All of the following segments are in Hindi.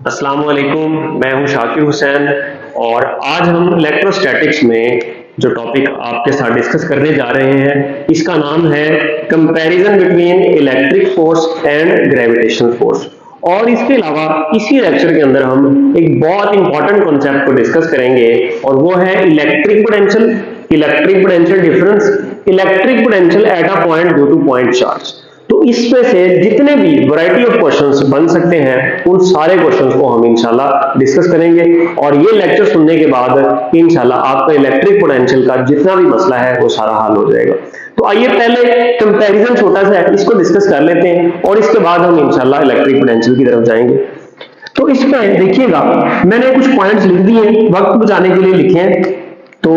अस्सलाम वालेकुम, मैं हूं शाकिर हुसैन और आज हम इलेक्ट्रोस्टैटिक्स में जो टॉपिक आपके साथ डिस्कस करने जा रहे हैं इसका नाम है comparison between electric force and gravitational force. और इसके अलावा इसी लेक्चर के अंदर हम एक बहुत इंपॉर्टेंट कॉन्सेप्ट को डिस्कस करेंगे और वो है electric potential difference, electric potential at a point due to point charge. तो इसमें से जितने भी वैरायटी ऑफ क्वेश्चंस बन सकते हैं उन सारे क्वेश्चंस को हम इंशाल्लाह डिस्कस करेंगे और ये लेक्चर सुनने के बाद इंशाल्लाह आपका इलेक्ट्रिक पोटेंशियल का जितना भी मसला है वो सारा हल हो जाएगा। तो आइए पहले कंपैरिजन छोटा सा है इसको डिस्कस कर लेते हैं और इसके बाद हम इंशाल्लाह इलेक्ट्रिक पोटेंशियल की तरफ जाएंगे। तो इसमें देखिएगा मैंने कुछ पॉइंट्स लिख दिए, वक्त बचाने के लिए लिखे हैं। तो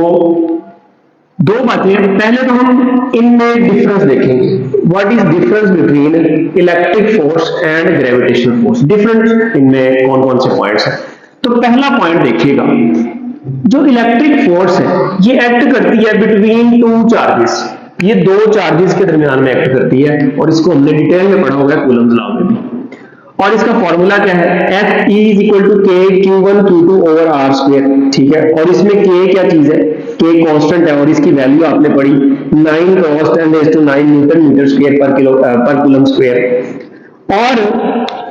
दो बातें, पहले तो हम इनमें डिफरेंस देखेंगे, what is difference between electric force and gravitational force, difference इनमें कौन कौन से पॉइंट्स हैं। तो पहला पॉइंट देखिएगा, जो इलेक्ट्रिक फोर्स है ये एक्ट करती है बिटवीन टू चार्जेस, ये दो चार्जेस के दरमियान में एक्ट करती है और इसको हमने डिटेल में पढ़ा होगा कूलम्स लॉ में भी। और इसका फॉर्मूला क्या है, F E is equal to K Q1 Q2 over R square, ठीक है। और इसमें K क्या चीज है, K कांस्टेंट है और इसकी वैल्यू आपने पढ़ी 9 cos 10⁹ न्यूटन मीटर स्क्वायर पर कूलम स्क्वायर। और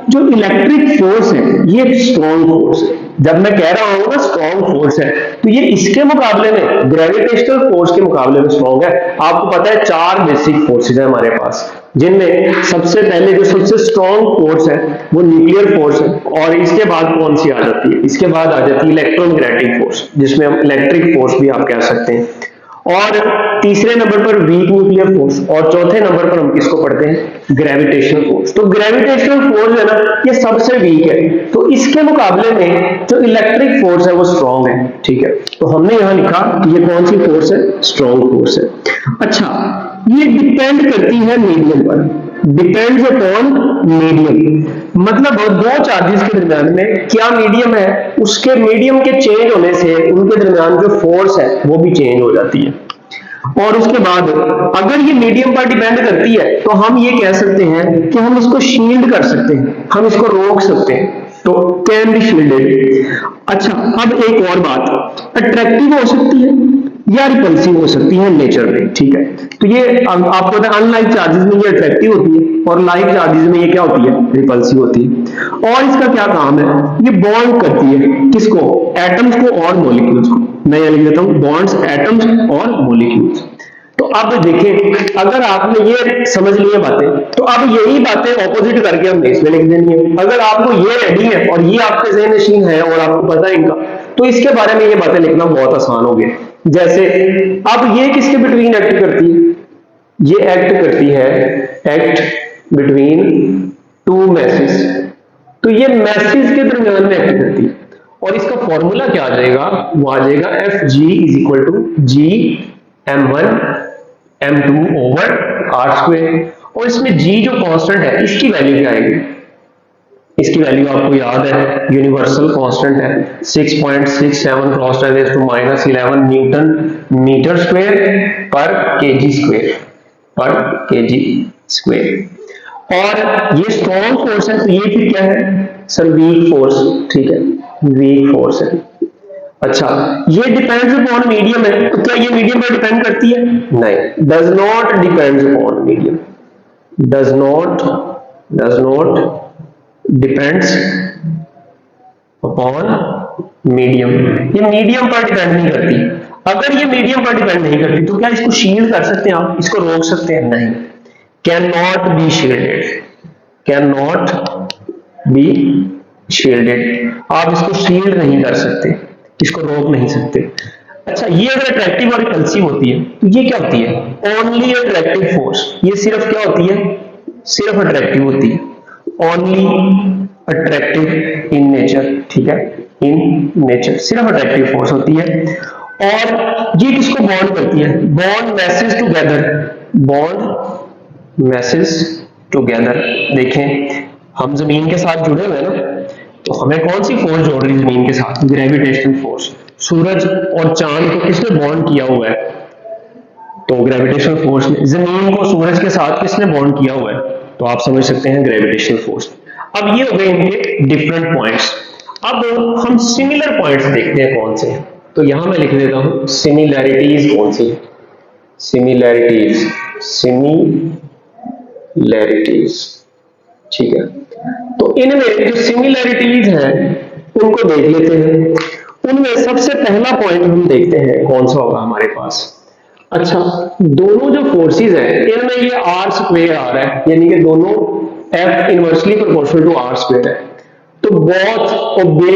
जो इलेक्ट्रिक फोर्स है ये स्ट्रॉन्ग फोर्स है। जब मैं कह रहा हूं ना स्ट्रॉन्ग फोर्स है तो ये इसके मुकाबले में ग्रेविटेशनल फोर्स के मुकाबले में स्ट्रॉन्ग है। आपको पता है चार बेसिक फोर्सेज है हमारे पास, जिनमें सबसे पहले जो सबसे स्ट्रॉन्ग फोर्स है वो न्यूक्लियर फोर्स है और इसके बाद कौन सी आ जाती है, इसके बाद आ जाती है इलेक्ट्रोमैग्नेटिक फोर्स जिसमें हम इलेक्ट्रिक फोर्स भी आप कह सकते हैं। और तीसरे नंबर पर वीक न्यूक्लियर फोर्स और चौथे नंबर पर हम किसको पढ़ते हैं, ग्रेविटेशनल फोर्स। तो ग्रेविटेशनल फोर्स है ना ये सबसे वीक है, तो इसके मुकाबले में जो इलेक्ट्रिक फोर्स है वो स्ट्रॉन्ग है, ठीक है। तो हमने यहां लिखा ये कौन सी फोर्स है, स्ट्रॉन्ग फोर्स है। अच्छा, ये डिपेंड करती है मीडियम पर, डिपेंड्स अपॉन मीडियम, मतलब दो चार्जेस के दरमियान में क्या मीडियम है, उसके मीडियम के चेंज होने से उनके दरमियान जो फोर्स है वो भी चेंज हो जाती है। और उसके बाद अगर ये मीडियम पर डिपेंड करती है तो हम ये कह सकते हैं कि हम इसको शील्ड कर सकते हैं, हम इसको रोक सकते हैं, तो कैन बी शील्डेड। अच्छा, अब एक और बात, अट्रैक्टिव हो सकती है या रिपल्सिव हो सकती है नेचर में, ठीक है। तो ये आपको पता है अनलाइक चार्जेस में ये अट्रैक्टिव होती है और लाइक चार्जेस में ये क्या होती है, रिपल्सिव होती है। और इसका क्या काम है, ये बॉन्ड करती है किसको, एटम्स को और मॉलिक्यूल्स को। मैं यहां लिख देता हूं बॉन्ड्स एटम्स और मॉलिक्यूल्स। तो अब देखें, अगर आपने ये समझ लिए बातें तो अब यही बातें ऑपोजिट करके हमने इसमें लिख देनी है। अगर आपको ये रेडी है और ये आपके ज़हन नशीन है और आपको पता है इनका, तो इसके बारे में ये बातें लिखना बहुत आसान हो गया। जैसे अब ये किसके बिटवीन एक्ट करती है, ये एक्ट करती है एक्ट बिटवीन टू मैसेज, तो ये मैसेज के दरमियान में एक्ट करती है। और इसका फॉर्मूला क्या आ जाएगा, वो आ जाएगा Fg is equal to G m1 m2 over R square. और इसमें G जो कांस्टेंट है इसकी वैल्यू क्या आएगी, इसकी वैल्यू आपको याद है, यूनिवर्सल कांस्टेंट है 6.67 × 10⁻11 न्यूटन मीटर स्क्वायर पर केजी स्क्वायर। और ये स्ट्रॉन्ग फोर्स है तो ये फिर क्या है सर, वीक फोर्स, ठीक है, वीक फोर्स है। अच्छा, ये डिपेंड्स अपॉन मीडियम है, तो क्या ये मीडियम पर डिपेंड करती है, नहीं, does not depends upon medium, does not depends upon medium, ये मीडियम पर डिपेंड नहीं करती। अगर ये मीडियम पर डिपेंड नहीं करती तो क्या इसको शील्ड कर सकते हैं आप, इसको रोक सकते हैं, नहीं, can not be shielded, can not be shielded, आप इसको शील्ड नहीं कर सकते, इसको रोक नहीं सकते। अच्छा, ये अगर अट्रैक्टिव और रिपल्सिव होती है तो ये क्या होती है, ओनली अट्रैक्टिव फोर्स, ये सिर्फ क्या होती है, सिर्फ अट्रैक्टिव होती है, ओनली अट्रैक्टिव इन नेचर, ठीक है, इन नेचर सिर्फ अट्रैक्टिव फोर्स होती है। और ये किसको बॉन्ड करती है, bond message together, bond message together. देखें हम जमीन के साथ जुड़े हुए हैं ना, तो हमें कौन सी फोर्स जोड़ रही है जमीन के साथ, ग्रेविटेशनल फोर्स। सूरज और चांद को किसने बॉन्ड किया हुआ है, तो ग्रेविटेशनल फोर्स ने। जमीन को सूरज के साथ किसने बॉन्ड किया हुआ है, तो आप समझ सकते हैं ग्रेविटेशनल फोर्स। अब ये हो गए इनके डिफरेंट पॉइंट्स। अब हम सिमिलर पॉइंट्स देखते हैं कौन से हैं। तो यहां मैं लिख देता हूं सिमिलैरिटीज कौन सी है, सिमिलैरिटीज, सिमिलैरिटीज, ठीक है। तो इनमें जो सिमिलैरिटीज हैं उनको देख लेते हैं। उनमें सबसे पहला पॉइंट हम देखते हैं कौन सा होगा हमारे पास। अच्छा, दोनों जो फोर्सेस हैं इनमें ये आर स्क्वायर आ रहा है, यानी कि दोनों F inversely proportional to R square है। तो both obey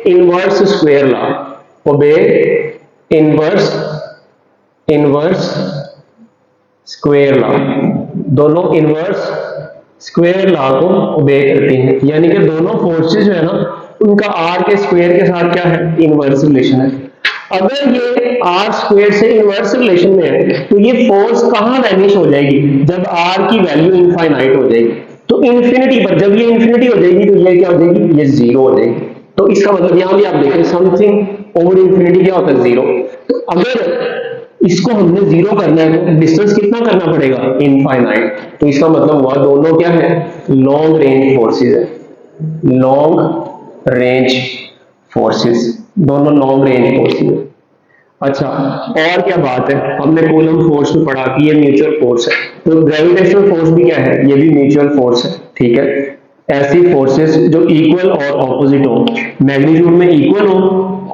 inverse square law, obey inverse square law, दोनों इनवर्स स्क्वायर लॉ को ओबे करती हैं, यानी कि दोनों फोर्सेस जो है ना उनका आर के स्क्वायर के साथ क्या है, इनवर्स रिलेशन है। अगर ये आर स्क्वायर से इनवर्स रिलेशन में है तो ये फोर्स कहां वैनिश हो जाएगी, जब आर की वैल्यू इनफाइनाइट हो जाएगी। तो इन्फिनिटी पर जब ये इन्फिनिटी हो जाएगी तो ये क्या हो जाएगी, ये जीरो हो जाएगी। तो इसका मतलब यहां भी आप देखें समथिंग ओवर इन्फिनिटी क्या होता है, जीरो। तो अगर इसको हमने जीरो करना है तो डिस्टेंस कितना करना पड़ेगा, इनफाइनाइट। तो इसका मतलब हुआ दोनों क्या है, लॉन्ग रेंज फोर्सेस है, लॉन्ग रेंज फोर्सेस, दोनों लॉन्ग रेंज फोर्सेस है। अच्छा, और क्या बात है, हमने कूलम फोर्स में पढ़ा कि ये म्यूचुअल फोर्स है, तो ग्रेविटेशनल फोर्स भी क्या है, ये भी म्यूचुअल फोर्स है, ठीक है। ऐसी फोर्सेस जो इक्वल और ऑपोजिट हो, मैग्नीट्यूड में इक्वल हो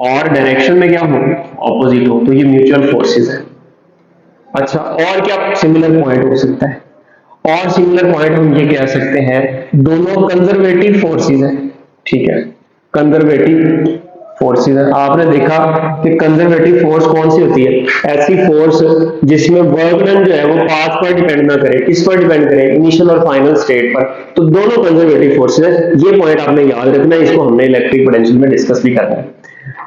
और डायरेक्शन में क्या हो, ऑपोजिट हो, तो ये म्यूचुअल फोर्सेस है। अच्छा, और क्या सिमिलर पॉइंट हो सकता है, और सिमिलर पॉइंट हम ये कह सकते हैं दोनों कंजर्वेटिव फोर्सेस हैं, ठीक है, कंजर्वेटिव फोर्सेस है। आपने देखा कि कंजर्वेटिव फोर्स कौन सी होती है, ऐसी फोर्स जिसमें वर्क डन जो है वो पाथ पर डिपेंड ना करे, किस पर डिपेंड करे, इनिशियल और फाइनल स्टेट पर। तो दोनों कंजर्वेटिव फोर्सेस है, ये पॉइंट आपने याद रखना है, इसको हमने इलेक्ट्रिक पोटेंशियल में डिस्कस भी करना है।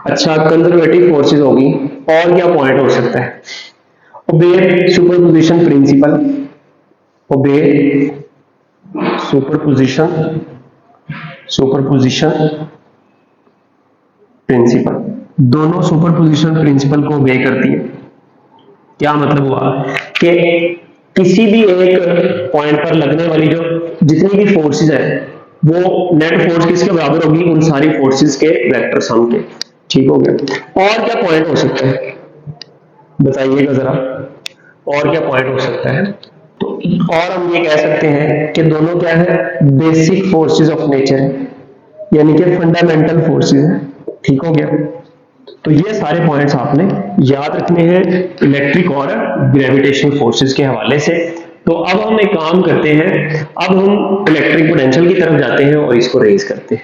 अच्छा, कंजर्वेटिव फोर्सेस होगी, और क्या पॉइंट हो सकता है, ओबे सुपरपोजिशन प्रिंसिपल, ओबे सुपरपोजिशन प्रिंसिपल, दोनों सुपरपोजिशन प्रिंसिपल को ओबे करती है। क्या मतलब हुआ कि किसी भी एक पॉइंट पर लगने वाली जो जितनी भी फोर्सेस है वो नेट फोर्स किसके बराबर होगी, उन सारी फोर्सेस के वेक्टर सम के, ठीक हो गया। और क्या पॉइंट हो सकता है बताइएगा जरा, और क्या पॉइंट हो सकता है। तो और हम ये कह सकते हैं कि दोनों क्या है, बेसिक फोर्सेस ऑफ नेचर है, यानी कि फंडामेंटल फोर्सेस है, ठीक हो गया। तो ये सारे पॉइंट्स आपने याद रखने हैं इलेक्ट्रिक और ग्रेविटेशनल फोर्सेस के हवाले से। तो अब हम एक काम करते हैं, अब हम इलेक्ट्रिक पोटेंशियल की तरफ जाते हैं और इसको रेज करते हैं।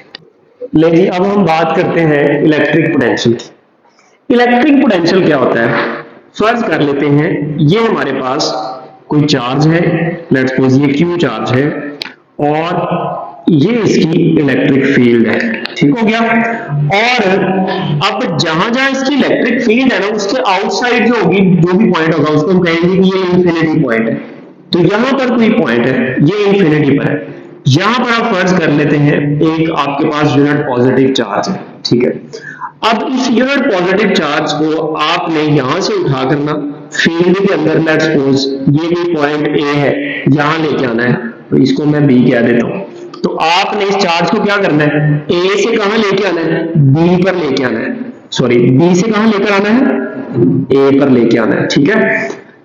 लेकिन अब हम बात करते हैं इलेक्ट्रिक पोटेंशियल की। इलेक्ट्रिक पोटेंशियल क्या होता है, फर्ज कर लेते हैं ये हमारे पास कोई चार्ज है, लेट्स सपोज ये क्यू चार्ज है और ये इसकी इलेक्ट्रिक फील्ड है, ठीक हो गया। और अब जहां जहां इसकी इलेक्ट्रिक फील्ड है ना उसके आउटसाइड जो होगी, जो भी पॉइंट होगा उसको हम कहेंगे कि ये इंफिनिटी पॉइंट है। तो यहां पर कोई पॉइंट है, ये इंफिनिटी पर है, यहां पर आप फर्ज कर लेते हैं एक आपके पास यूनिट पॉजिटिव चार्ज है, ठीक है। अब इस यूनिट पॉजिटिव चार्ज को आपने यहां से उठा करना फील्ड के अंदर, लेट्स सपोज ये भी पॉइंट ए है, यहां लेके आना है, तो इसको मैं बी कह देता हूं। तो आपने इस चार्ज को क्या करना है, ए से कहां लेके आना है, बी पर लेके आना है, सॉरी बी से कहां लेकर आना है, ए पर लेके आना है, ठीक है।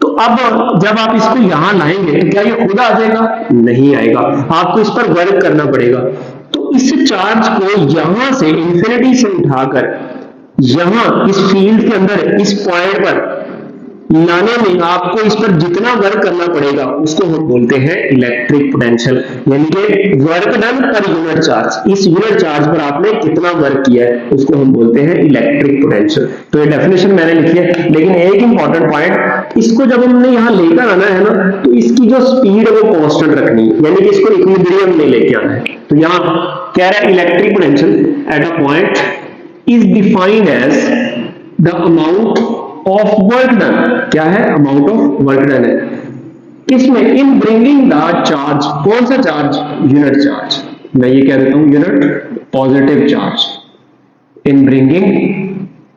तो अब जब आप इसको यहां लाएंगे तो क्या ये खुद आ जाएगा, नहीं आएगा, आपको इस पर वर्क करना पड़ेगा। तो इस चार्ज को यहां से इंफिनिटी से उठाकर यहां इस फील्ड के अंदर इस पॉइंट पर लाने में आपको इस पर जितना वर्क करना पड़ेगा उसको हम बोलते हैं इलेक्ट्रिक पोटेंशियल, यानी कि work done per unit charge, इस यूनिट चार्ज पर आपने कितना वर्क किया है उसको हम बोलते हैं इलेक्ट्रिक पोटेंशियल। तो ये डेफिनेशन मैंने लिखी है, लेकिन एक इंपॉर्टेंट पॉइंट, इसको जब हमने यहां लेकर आना है ना तो इसकी जो स्पीड है वो कांस्टेंट रखनी है, यानी कि इसको इक्विलिब्रियम में लेके आना है। तो यहां कह रहा है electric potential at a point is defined as the amount of work done, क्या है, अमाउंट ऑफ वर्क डन है किसमें, इन ब्रिंगिंग द चार्ज, कौन सा चार्ज, यूनिट चार्ज, मैं ये कह देता हूं unit positive charge, in bringing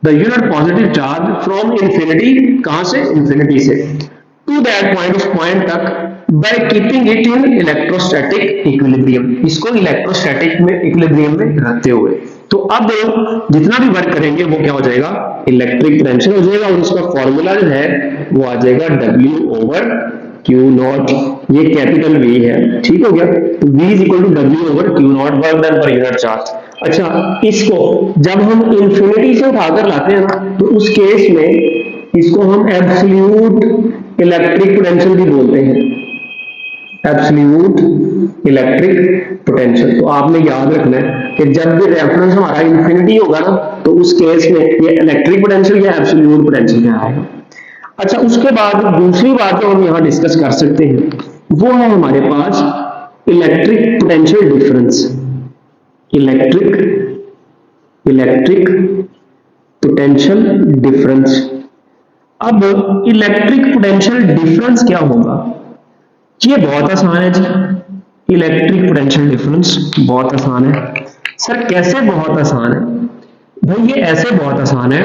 the unit positive charge from infinity, कहां से, इंफिनिटी से, टू दैट पॉइंट, उस पॉइंट तक, by keeping it in electrostatic equilibrium, इसको इलेक्ट्रोस्टैटिक में इक्विलिब्रियम में रखते हुए। तो अब जितना भी वर्क करेंगे वो क्या हो जाएगा, इलेक्ट्रिक पोटेंशियल हो जाएगा, और उसका फॉर्मूला जो है वो आ जाएगा W/Q0, ये कैपिटल V है, ठीक हो गया। तो V is equal to W/Q0, work done per unit charge. अच्छा, इसको जब हम इंफिनिटी से उठाकर लाते हैं ना, तो उस केस में इसको हम एब्सोल्यूट इलेक्ट्रिक पोटेंशियल भी बोलते हैं, एब्सोल्यूट इलेक्ट्रिक पोटेंशियल। तो आपने याद रखना है कि जब भी रेफरेंस हमारा इंफिनिटी होगा ना, तो उस केस में ये इलेक्ट्रिक पोटेंशियल या एब्सोल्यूट पोटेंशियल क्या आएगा। अच्छा, उसके बाद दूसरी बात जो हम यहाँ डिस्कस कर सकते हैं वो है हमारे पास electric potential difference, electric potential difference. अब इलेक्ट्रिक पोटेंशियल डिफरेंस क्या होगा, ये बहुत आसान है जी। इलेक्ट्रिक पोटेंशियल डिफरेंस बहुत आसान है। सर कैसे बहुत आसान है? भाई ये ऐसे बहुत आसान है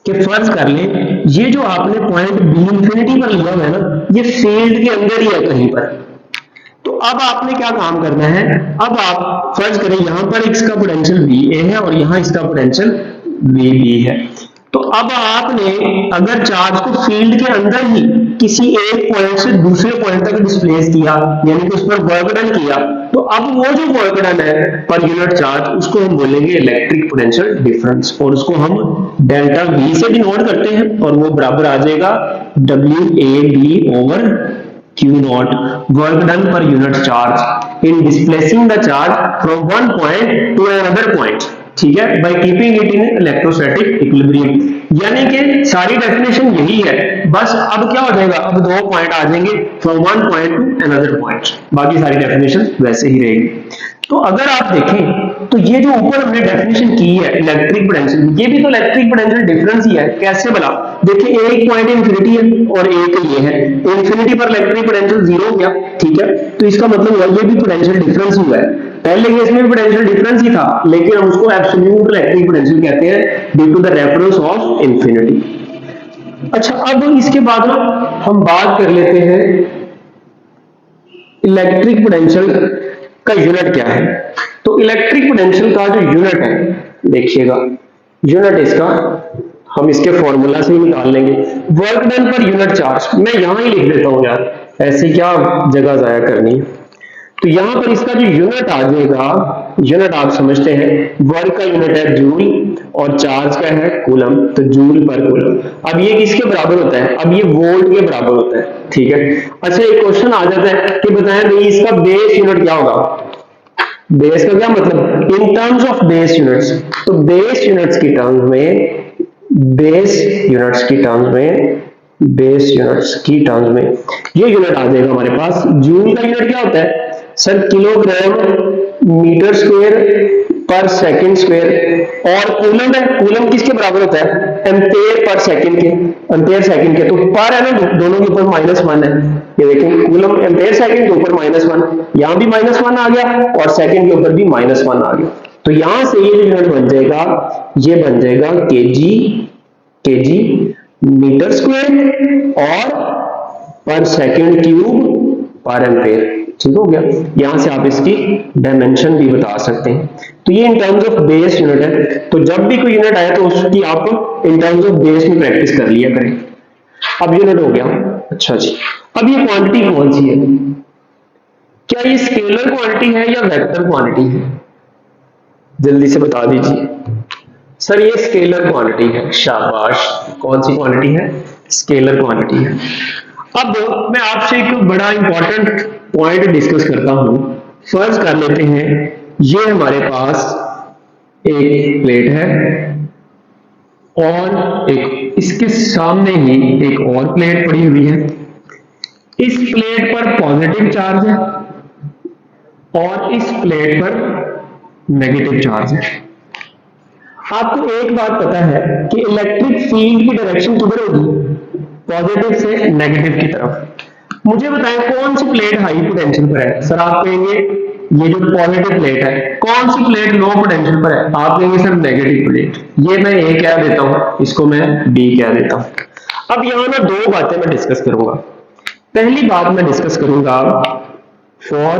कि फर्ज कर लें ये जो आपने पॉइंट बी इंफिनिटी पर लिया हुआ है ना, ये फील्ड के अंदर ही है कहीं पर। तो अब आपने क्या काम करना है, अब आप फर्ज करें यहां पर इसका पोटेंशियल VA है और यहां इसका पोटेंशियल VB है। तो अब आपने अगर चार्ज को फील्ड के अंदर ही किसी एक पॉइंट से दूसरे पॉइंट तक डिस्प्लेस किया, यानी कि उस पर वर्क डन किया, तो अब वो जो वर्क डन है पर यूनिट चार्ज, उसको हम बोलेंगे इलेक्ट्रिक पोटेंशियल डिफरेंस, और उसको हम डेल्टा V से डिनोट करते हैं, और वो बराबर आ जाएगा WAB/Q0, work done per unit charge in displacing the charge from one point two another point, ठीक है, by keeping it in electrostatic equilibrium. यानी कि सारी डेफिनेशन यही है, बस अब क्या हो जाएगा, अब दो पॉइंट आ जाएंगे from one point two another point, बाकी सारी डेफिनेशन वैसे ही रहेगी। तो अगर आप देखें तो ये जो ऊपर हमने डेफिनेशन की है इलेक्ट्रिक पोटेंशियल, ये भी तो इलेक्ट्रिक पोटेंशियल डिफरेंस ही है। कैसे बना, देखिए एक पॉइंट इंफिनिटी है और एक ये है, इंफिनिटी पर इलेक्ट्रिक पोटेंशियल 0 हो गया, ठीक है, तो इसका मतलब हुआ ये भी पोटेंशियल डिफरेंस हुआ है। पहले केस में भी पोटेंशियल डिफरेंस ही था, लेकिन हम उसको एब्सोल्यूट इलेक्ट्रिक पोटेंशियल कहते हैं due to the reference of infinity. अच्छा, अब इसके बाद हम बात कर लेते हैं इलेक्ट्रिक पोटेंशियल का यूनिट क्या है। तो इलेक्ट्रिक पोटेंशियल का जो यूनिट है, देखिएगा यूनिट इसका हम इसके फॉर्मूला से ही निकाल लेंगे, work done per unit charge. मैं यहां ही लिख देता हूं यार, ऐसे क्या जगह जाया करनी है। तो यहां पर इसका जो यूनिट आ जाएगा, यूनिट आप समझते हैं, वर्क का यूनिट है जूल और चार्ज का है कूलम, तो जूल पर कूलम। अब ये किसके बराबर होता है, अब ये वोल्ट के बराबर होता है, ठीक है। अच्छा, एक क्वेश्चन आ जाता है कि बताएं भाई इसका बेस यूनिट क्या होगा। बेस का क्या मतलब, in terms of base units, तो बेस यूनिट्स की टर्म्स में, बेस यूनिट्स की टर्म्स में ये यूनिट आ जाएगा हमारे पास। जूल का यूनिट क्या होता है सर, किलोग्राम मीटर स्क्वायर पर सेकंड स्क्वायर, और कूलम है, कूलम किसके बराबर होता है, एम्पेयर पर सेकंड के, एम्पेयर सेकंड के, तो पर है ना, दोनों के ऊपर -1 है। ये देखें कूलम एम्पेयर सेकंड के ऊपर -1, यहां भी -1 आ गया और सेकंड के ऊपर भी -1 आ गया। तो यहां से ये यूनिट बन जाएगा, ये बन जाएगा केजी मीटर स्क्वायर और पर सेकंड क्यूब पर एम्पेयर, ठीक हो गया। यहां से आप इसकी डायमेंशन भी बता सकते हैं। तो ये in terms of base unit है, तो जब भी कोई यूनिट आया तो उसकी आप इन टर्म्स ऑफ बेस में प्रैक्टिस कर लिया करें। अब यूनिट हो गया। अच्छा जी, अब ये क्वांटिटी कौन सी है, क्या ये स्केलर क्वांटिटी है या वेक्टर क्वांटिटी है, जल्दी से बता दीजिए। सर ये स्केलर क्वांटिटी है, शाबाश। कौन सी क्वांटिटी है, स्केलर क्वांटिटी है। अब मैं आपसे एक बड़ा इंपॉर्टेंट पॉइंट डिस्कस करता हूं। फर्ज कर लेते हैं ये हमारे पास एक प्लेट है और एक इसके सामने ही एक और प्लेट पड़ी हुई है। इस प्लेट पर पॉजिटिव चार्ज है और इस प्लेट पर नेगेटिव चार्ज है। आपको एक बात पता है कि इलेक्ट्रिक फील्ड की डायरेक्शन किधर होगी, पॉजिटिव से नेगेटिव की तरफ। मुझे बताएं कौन सी प्लेट हाई पोटेंशियल पर है। सर आप कहेंगे ये जो पॉजिटिव प्लेट है। कौन सी प्लेट लो पोटेंशियल पर है, आप कहेंगे सर नेगेटिव प्लेट। ये मैं ए कह देता हूं, इसको मैं बी कह देता हूं। अब यहां ना दो बातें मैं डिस्कस करूंगा। पहली बात मैं डिस्कस करूंगा for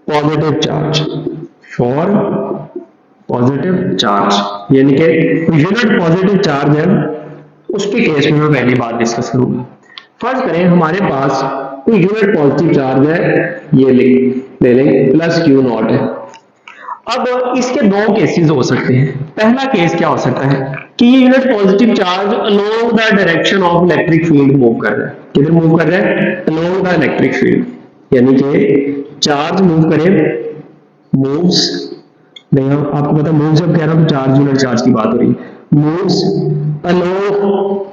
positive charge, for positive charge, यानी कि यूनिट पॉजिटिव चार्ज है उसके केस में मैं पहली बात डिस्कस करूंगा। फर्ज करें हमारे पास कोई यूनिट पॉजिटिव चार्ज है, ये ले लें प्लस क्यू नॉट है। अब इसके दो केसेस हो सकते हैं। पहला केस क्या हो सकता है कि ये unit positive charge along the direction of electric field move कर रहा है। किधर मूव कर रहा है? अलोंग द इलेक्ट्रिक फील्ड, यानी कि चार्ज मूव करे, मूव्स, नहीं आपको पता मूव जब कह रहा हूं चार्ज यूनिट चार्ज की बात हो रही है, मूव्स अलोंग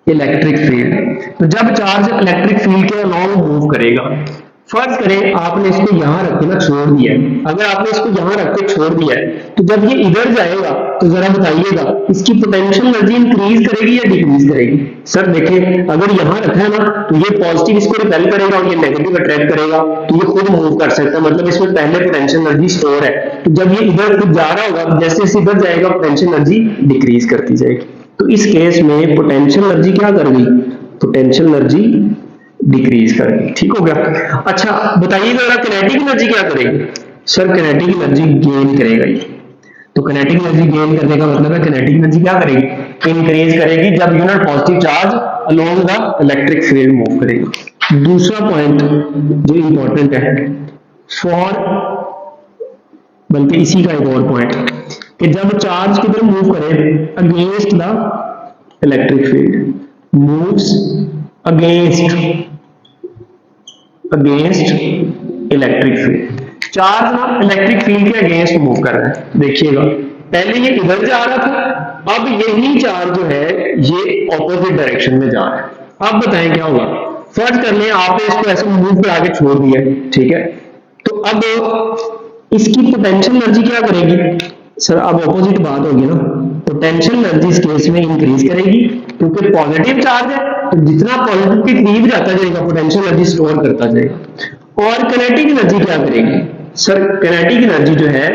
इलेक्ट्रिक फील्ड। तो जब चार्ज इलेक्ट्रिक फील्ड के अलोंग मूव करेगा, फर्ज करें आपने इसको यहां रख के ना छोड़ दिया है, अगर आपने इसको यहां रख के छोड़ दिया है तो जब ये इधर जाएगा तो जरा बताइएगा इसकी पोटेंशियल एनर्जी इंक्रीज करेगी या डिक्रीज करेगी? सर देखें, अगर यहां रखा है ना तो ये पॉजिटिव इसको रिपेल करेगा और ये नेगेटिव अट्रैक्ट करेगा, तो ये खुद मूव कर सकता है, मतलब इसमें पहले पोटेंशियल एनर्जी स्टोर है। तो जब ये इधर खुद जा रहा होगा, जैसे जैसे इधर जाएगा पोटेंशियल एनर्जी डिक्रीज करती जाएगी। तो इस केस में पोटेंशियल एनर्जी क्या करेगी? पोटेंशियल एनर्जी डिक्रीज करेगी। ठीक हो गया। अच्छा बताइए जरा किनेटिक एनर्जी क्या करेगी? सर किनेटिक एनर्जी गेन करेगा ये। तो किनेटिक एनर्जी गेन करने का मतलब है किनेटिक एनर्जी क्या करेगी? इंक्रीज करेगी जब unit positive charge along the electric field move करेगा। दूसरा पॉइंट जो इंपॉर्टेंट है फॉर, बल्कि इसी का एक और पॉइंट कि जब चार्ज किधर मूव करे? Against the electric field, moves against electric field. Charge ना इलेक्ट्रिक फील्ड के अगेंस्ट मूव कर रहा है। देखिएगा पहले ये इधर जा रहा था, अब यही चार्ज जो है ये ऑपोजिट डायरेक्शन में जा रहा है। अब बताएं क्या होगा? फर्ज कर लें आपने इसको ऐसे मूव करा के छोड़ दिया, ठीक है, तो अब इसकी पोटेंशियल एनर्जी क्या करेगी? सर अब ऑपोजिट बात होगी ना, पोटेंशियल एनर्जी इस केस में इंक्रीज करेगी क्योंकि पॉजिटिव चार्ज है, तो जितना पॉजिटिव के करीब जाता जाएगा पोटेंशियल एनर्जी स्टोर करता जाएगा। और किनेटिक एनर्जी क्या करेगी? सर किनेटिक एनर्जी जो है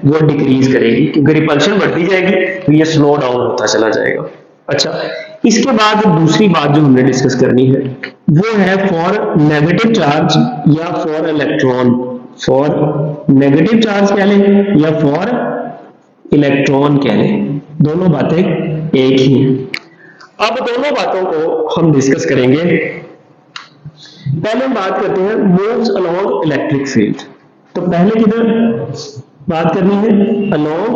वो डिक्रीज करेगी क्योंकि रिपल्शन बढ़ती जाएगी तो ये स्लो डाउन होता चला जाएगा। अच्छा इसके बाद दूसरी बात जो हमने डिस्कस करनी है वो है फॉर नेगेटिव चार्ज या for electron. For negative charge कह लें या फॉर इलेक्ट्रॉन कह लें, दोनों बातें एक ही हैं। अब दोनों बातों को हम डिस्कस करेंगे। पहले हम बात करते हैं मूव्स अलोंग इलेक्ट्रिक फील्ड। तो पहले किधर बात करनी है? अलोंग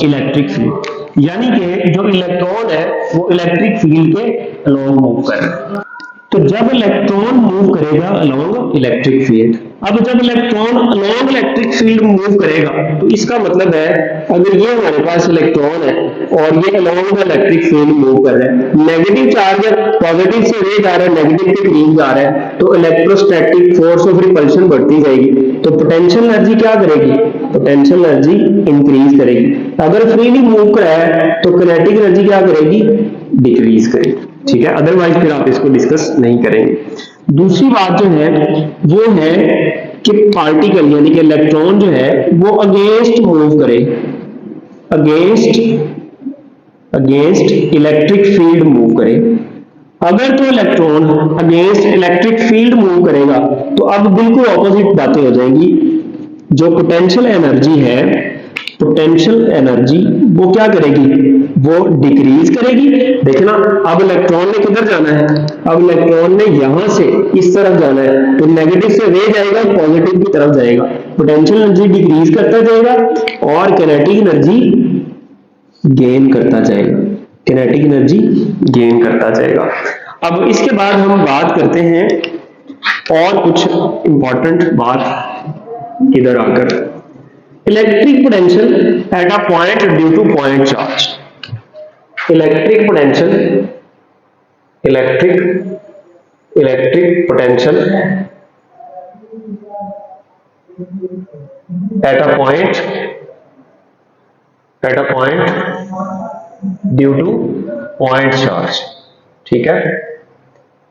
इलेक्ट्रिक फील्ड, यानी कि जो इलेक्ट्रॉन है वो इलेक्ट्रिक फील्ड के अलोंग मूव कर रहा है। तो जब इलेक्ट्रॉन मूव करेगा अलोंग इलेक्ट्रिक फील्ड, अब जब electron along electric field move करेगा तो इसका मतलब है अगर ये हमारे पास इलेक्ट्रॉन है और ये along the electric field move कर रहा है, नेगेटिव चार्ज पॉजिटिव से रे जा रहा है, नेगेटिव के करीब जा रहा है, तो इलेक्ट्रोस्टैटिक फोर्स ऑफ रिपल्शन बढ़ती जाएगी। तो पोटेंशियल एनर्जी क्या करेगी? पोटेंशियल एनर्जी इंक्रीज करेगी। अगर फ्रीली मूव कर रहा है तो किनेटिक एनर्जी क्या करेगी? डिक्रीज करेगी। ठीक है, अदरवाइज फिर आप इसको डिस्कस नहीं करेंगे। दूसरी बात जो है वो है कि पार्टिकल यानी कि इलेक्ट्रॉन जो है वो अगेंस्ट मूव करे, अगेंस्ट इलेक्ट्रिक फील्ड मूव करे। अगर तो electron against electric field move करेगा तो अब बिल्कुल ऑपोजिट बातें हो जाएंगी। जो पोटेंशियल एनर्जी है, पोटेंशियल एनर्जी वो क्या करेगी? वो डिक्रीज करेगी। देखना अब इलेक्ट्रॉन ने किधर जाना है? अब इलेक्ट्रॉन ने यहां से इस तरफ जाना है, तो नेगेटिव से रे जाएगा पॉजिटिव की तरफ जाएगा, पोटेंशियल एनर्जी डिक्रीज करता जाएगा और किनेटिक एनर्जी गेन करता जाएगा, किनेटिक एनर्जी गेन करता जाएगा। अब इसके बाद हम बात करते हैं और कुछ इंपॉर्टेंट बात इधर आकर, electric potential at a point due to point charge. Electric potential at a point due to point charge. ठीक है,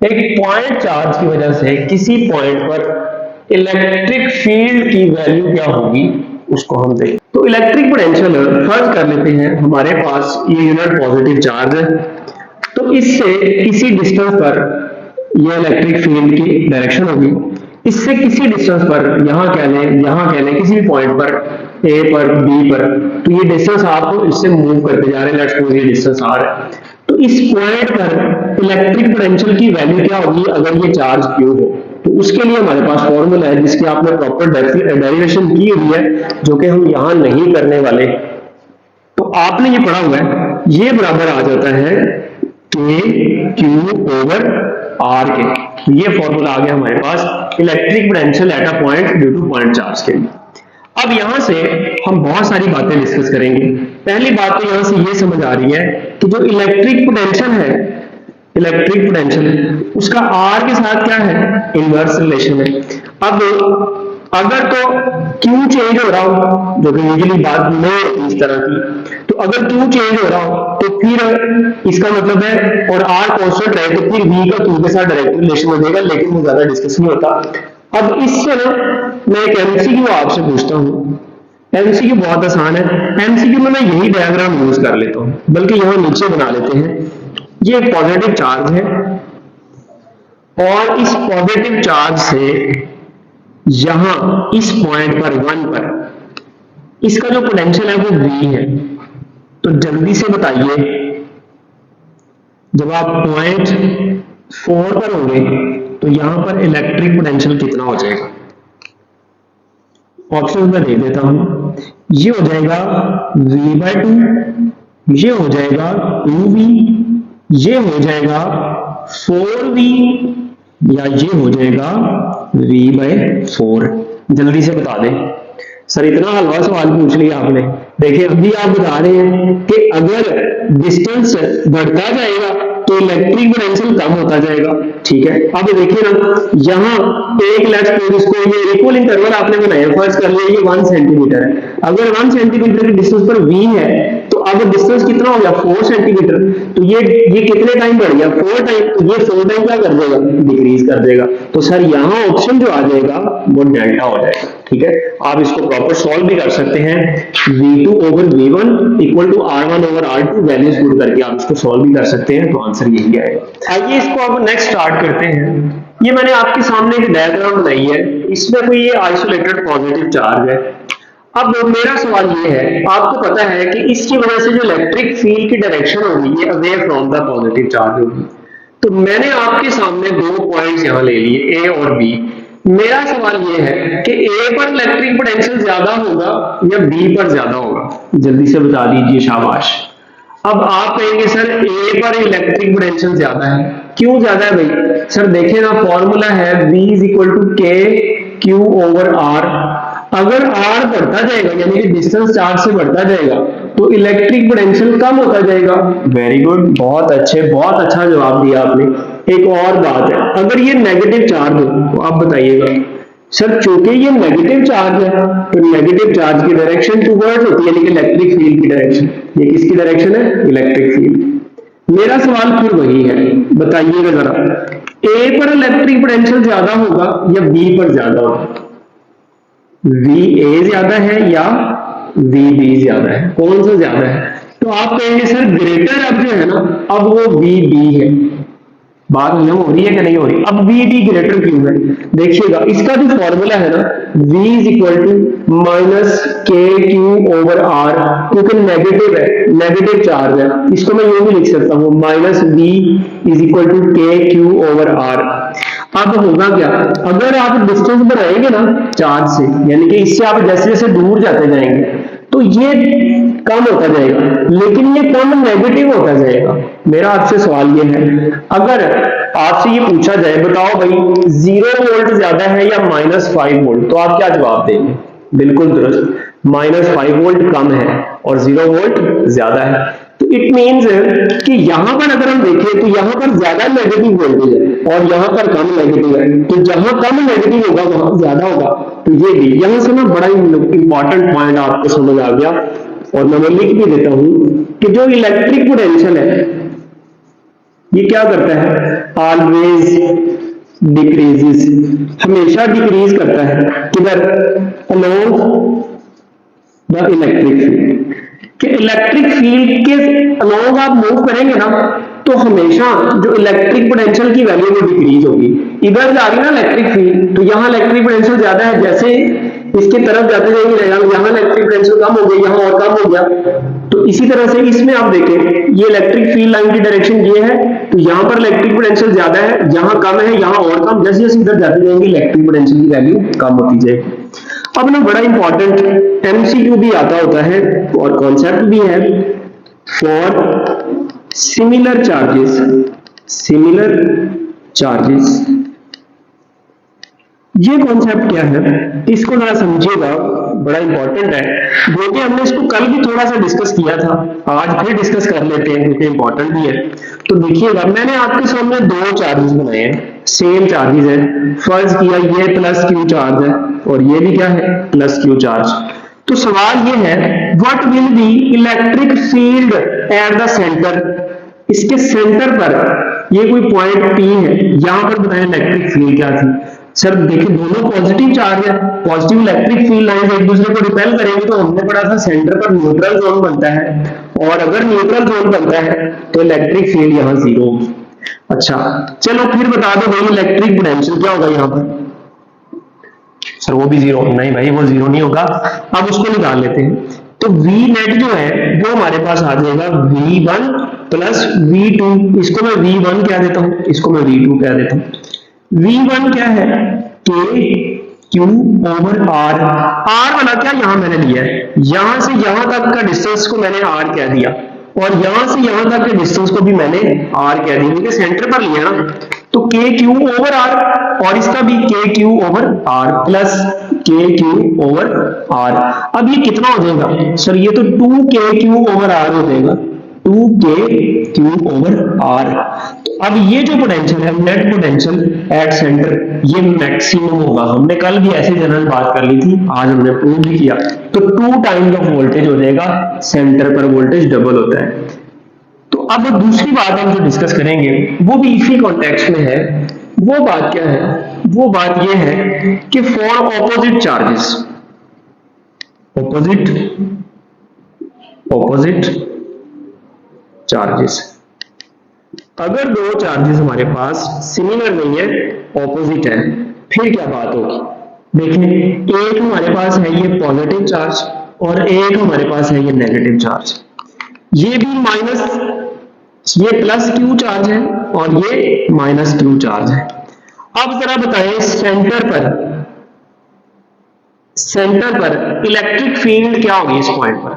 एक पॉइंट चार्ज की वजह से किसी पॉइंट पर इलेक्ट्रिक फील्ड की वैल्यू क्या होगी उसको हम देखें। तो इलेक्ट्रिक पोटेंशियल फर्ज कर लेते हैं हमारे पास ये यूनिट पॉजिटिव चार्ज है, तो इससे किसी डिस्टेंस पर ये इलेक्ट्रिक फील्ड की डायरेक्शन होगी इससे किसी डिस्टेंस पर, यहाँ कह लें किसी भी पॉइंट पर, ए पर, बी पर, तो ये डिस्टेंस आप इससे मूव करते जा रहे हैं, लेट्स सपोज ये डिस्टेंस आर है, तो इस पॉइंट पर इलेक्ट्रिक पोटेंशियल की वैल्यू क्या होगी अगर ये चार्ज क्यू हो। तो उसके लिए हमारे पास फॉर्मूला है जिसकी आपने प्रॉपर डेरिवेशन की हुई है, जो कि हम यहां नहीं करने वाले। तो आपने ये पढ़ा हुआ है, ये बराबर आ जाता है के क्यू ओवर आर के। तो ये फॉर्मूला आ गया हमारे पास electric potential at a point due to point charge के लिए। अब यहां से हम बहुत सारी बातें डिस्कस करेंगे। पहली बात तो यहां से ये समझ आ रही है कि जो इलेक्ट्रिक पोटेंशियल है, इलेक्ट्रिक पोटेंशियल उसका आर के साथ क्या है, इनवर्स रिलेशन है। अब अगर तो क्यू चेंज हो रहा हो, जो कि यूजुअली बात नहीं होती इस तरह की, तो अगर क्यू चेंज हो रहा हो तो फिर इसका मतलब है, और आर कांस्टेंट रहे तो फिर वी का क्यू के साथ डायरेक्ट रिलेशन हो जाएगा, लेकिन वो ज्यादा डिस्कस नहीं होता। अब इससे ना मैं एक एमसीक्यू आपसे पूछता हूँ। एमसीक्यू बहुत आसान है, एमसीक्यू में मैं यही डायग्राम यूज कर लेता हूँ, बल्कि यहां नीचे बना लेते हैं। ये पॉजिटिव चार्ज है और इस पॉजिटिव चार्ज से यहां इस पॉइंट पर 1 पर इसका जो पोटेंशियल है वो V है। तो जल्दी से बताइए, जब आप पॉइंट 4 पर होंगे तो यहां पर इलेक्ट्रिक पोटेंशियल कितना हो जाएगा? ऑप्शन में दे देता हूं। ये हो जाएगा V/2, ये हो जाएगा 2V, ये हो जाएगा 4V, या ये हो जाएगा V/4। जल्दी से बता दें। सर इतना हलवा सवाल पूछ लिया आपने। देखिए अभी आप बता रहे हैं कि अगर डिस्टेंस बढ़ता जाएगा तो इलेक्ट्रिक पोटेंशियल कम होता जाएगा। ठीक है, अब देखिए ना, यहाँ एक इसको ये इक्वल इंटरवल आपने बनाया, फर्स्ट कर लिया ये 1 सेंटीमीटर है। अगर 1 सेंटीमीटर की डिस्टेंस पर V है तो अब डिस्टेंस कितना हो गया, 4 सेंटीमीटर। तो ये कितने टाइम बढ़ गया, 4 टाइम। तो ये 4 टाइम क्या कर देगा, डिक्रीज कर देगा। तो सर यहाँ ऑप्शन जो आ जाएगा वो डेल्टा हो जाएगा। ठीक है, आप इसको प्रॉपर सॉल्व भी कर सकते हैं। V2 over V1 equal to R1 over R2 values put करके आप इसको सॉल्व भी कर सकते हैं, तो आंसर यही आएगा। आइए इसको अब नेक्स्ट स्टार्ट करते हैं। ये मैंने आपके सामने एक डायग्राम बनाई है, इसमें कोई ये आइसोलेटेड पॉजिटिव चार्ज है। अब मेरा सवाल ये है, आपको पता है कि इसकी वजह से जो इलेक्ट्रिक फील्ड की डायरेक्शन होगी ये away from the positive charge होगी। तो मैंने आपके सामने 2 पॉइंट्स यहां ले लिए, ए और बी। मेरा सवाल ये है कि ए पर इलेक्ट्रिक पोटेंशियल ज्यादा होगा या बी पर ज्यादा होगा? जल्दी से बता दीजिए, शाबाश। अब आप कहेंगे सर ए पर इलेक्ट्रिक पोटेंशियल ज्यादा है। क्यों ज्यादा है भाई? सर देखिए ना, फॉर्मूला है V equal to k q over are. अगर आर बढ़ता जाएगा यानी कि डिस्टेंस चार्ज से बढ़ता जाएगा तो इलेक्ट्रिक पोटेंशियल कम होता जाएगा। वेरी गुड, बहुत अच्छे, बहुत अच्छा जवाब दिया आपने। एक और बात है, अगर ये नेगेटिव चार्ज हो तो आप बताइएगा। सर चूंकि ये नेगेटिव चार्ज है तो नेगेटिव चार्ज की डायरेक्शन टुवर्ड्स होती है, यानी कि इलेक्ट्रिक फील्ड की डायरेक्शन। ये किसकी डायरेक्शन है? Electric field. मेरा सवाल फिर वही है, बताइएगा जरा, ए पर इलेक्ट्रिक पोटेंशियल ज्यादा होगा या बी पर ज्यादा होगा? VA ज्यादा है या VB ज्यादा है? कौन सा ज्यादा है? तो आप कहेंगे सर ग्रेटर अब जो है ना, अब वो VB है। बात हो रही है कि नहीं हो रही? अब VB ग्रेटर क्यों है? देखिएगा, इसका जो फॉर्मूला है ना, V is equal to minus k q over r, क्योंकि नेगेटिव है, नेगेटिव चार्ज है। इसको मैं यूं भी लिख सकता हूं, minus V is equal to k q over r. अब होगा क्या, अगर आप डिस्टेंस बढ़ाएंगे ना चार्ज से, यानी कि इससे आप जैसे जैसे दूर जाते जाएंगे तो ये कम होता जाएगा, लेकिन ये कम नेगेटिव होता जाएगा। मेरा आपसे सवाल ये है, अगर आपसे ये पूछा जाए बताओ भाई 0 वोल्ट ज्यादा है या -5 वोल्ट, तो आप क्या जवाब देंगे? बिल्कुल दुरुस्त, -5 वोल्ट कम है और 0 वोल्ट ज्यादा है। तो इट मीन्स कि यहां पर अगर हम देखें तो यहां पर ज्यादा नेगेटिव वोल्टेज है और यहां पर कम नेगेटिव है। तो जहां कम नेगेटिव होगा वहां ज्यादा होगा। तो ये भी यहां से ना बड़ा इंपॉर्टेंट पॉइंट आपको समझ आ गया, और मैं लिख भी देता हूं कि जो इलेक्ट्रिक पोटेंशियल है ये क्या करता है, ऑलवेज डिक्रीजेस, हमेशा डिक्रीज करता है। किधर? Along the electric field. कि इलेक्ट्रिक फील्ड के अलोंग आप मूव करेंगे ना तो हमेशा जो इलेक्ट्रिक पोटेंशियल की वैल्यू वो डिक्रीज होगी। इधर जा रही ना इलेक्ट्रिक फील्ड, तो यहाँ इलेक्ट्रिक पोटेंशियल ज्यादा है, जैसे इसके तरफ जाते जाएंगे यहाँ इलेक्ट्रिक पोटेंशियल कम हो गई, यहाँ और कम हो गया। तो इसी तरह से इसमें आप देखें, ये इलेक्ट्रिक फील्ड लाइन की डायरेक्शन ये है, तो यहाँ पर इलेक्ट्रिक पोटेंशियल ज्यादा है, यहाँ कम है, यहाँ और कम, जैसे जैसे इधर जाते जाएंगे इलेक्ट्रिक पोटेंशियल की वैल्यू कम होती जाएगी। अब ना बड़ा इंपॉर्टेंट एमसीक्यू भी आता होता है और कॉन्सेप्ट भी है, फॉर सिमिलर चार्जेस। ये कॉन्सेप्ट क्या है, इसको जरा समझिएगा, बड़ा इंपॉर्टेंट है, क्योंकि हमने इसको कल भी थोड़ा सा डिस्कस किया था, आज फिर डिस्कस कर लेते हैं क्योंकि इंपॉर्टेंट भी है। तो देखिएगा, मैंने आपके सामने दो चार्जेस बनाए हैं, सेम चार्जेस है, फर्ज किया ये प्लस क्यू चार्ज है और ये भी क्या है, प्लस क्यू चार्ज। तो सवाल ये है, what will be electric field at the centre, इसके सेंटर पर ये कोई पॉइंट P है, यहां पर बताएं इलेक्ट्रिक फील्ड क्या थी। सर देखिए, दोनों पॉजिटिव चार्ज है, पॉजिटिव इलेक्ट्रिक फील्ड लाइन एक दूसरे को रिपेल करेंगे, तो हमने पढ़ा था सेंटर पर न्यूट्रल जोन बनता है, और अगर न्यूट्रल जोन बनता है तो इलेक्ट्रिक फील्ड यहाँ जीरो। अच्छा चलो फिर बता दो भाई, इलेक्ट्रिक पोटेंशियल क्या होगा यहाँ पर। सर वो भी जीरो, नहीं भाई वो जीरो नहीं होगा, अब उसको निकाल लेते हैं। तो V नेट जो है वो हमारे पास आ जाएगा V1 प्लस V2, इसको मैं V1 कह देता हूं, इसको मैं V2 कह देता हूं। V1 क्या है, K Q over R, R वाला क्या यहां मैंने लिया है, यहां से यहां तक का डिस्टेंस को मैंने R कह दिया, और यहां से यहां तक के डिस्टेंस को भी मैंने R कह दिया, क्योंकि सेंटर पर लिया ना, तो KQ ओवर R, और इसका भी KQ over R plus KQ over R। अब ये कितना हो जाएगा सर, ये तो 2KQ ओवर R हो जाएगा, 2KQ ओवर R। तो अब ये जो पोटेंशियल है, नेट पोटेंशियल एट सेंटर, ये मैक्सिमम होगा। हमने कल भी ऐसे जनरल बात कर ली थी, आज हमने प्रूव भी किया। तो 2 टाइम्स ऑफ वोल्टेज हो जाएगा, सेंटर पर वोल्टेज डबल होता है। तो अब दूसरी बात हम जो डिस्कस करेंगे वो भी इसी कॉन्टेक्स्ट में है। वो बात क्या है, वो बात ये है कि for opposite charges, opposite charges, अगर दो चार्जेस हमारे पास सिमिलर नहीं है, ऑपोजिट है, फिर क्या बात होगी। देखिए, एक हमारे पास है ये पॉजिटिव चार्ज और एक हमारे पास है ये नेगेटिव चार्ज, ये भी माइनस, ये प्लस क्यू चार्ज है और ये माइनस क्यू चार्ज है। अब जरा बताएं, सेंटर पर इलेक्ट्रिक फील्ड क्या होगी इस पॉइंट पर।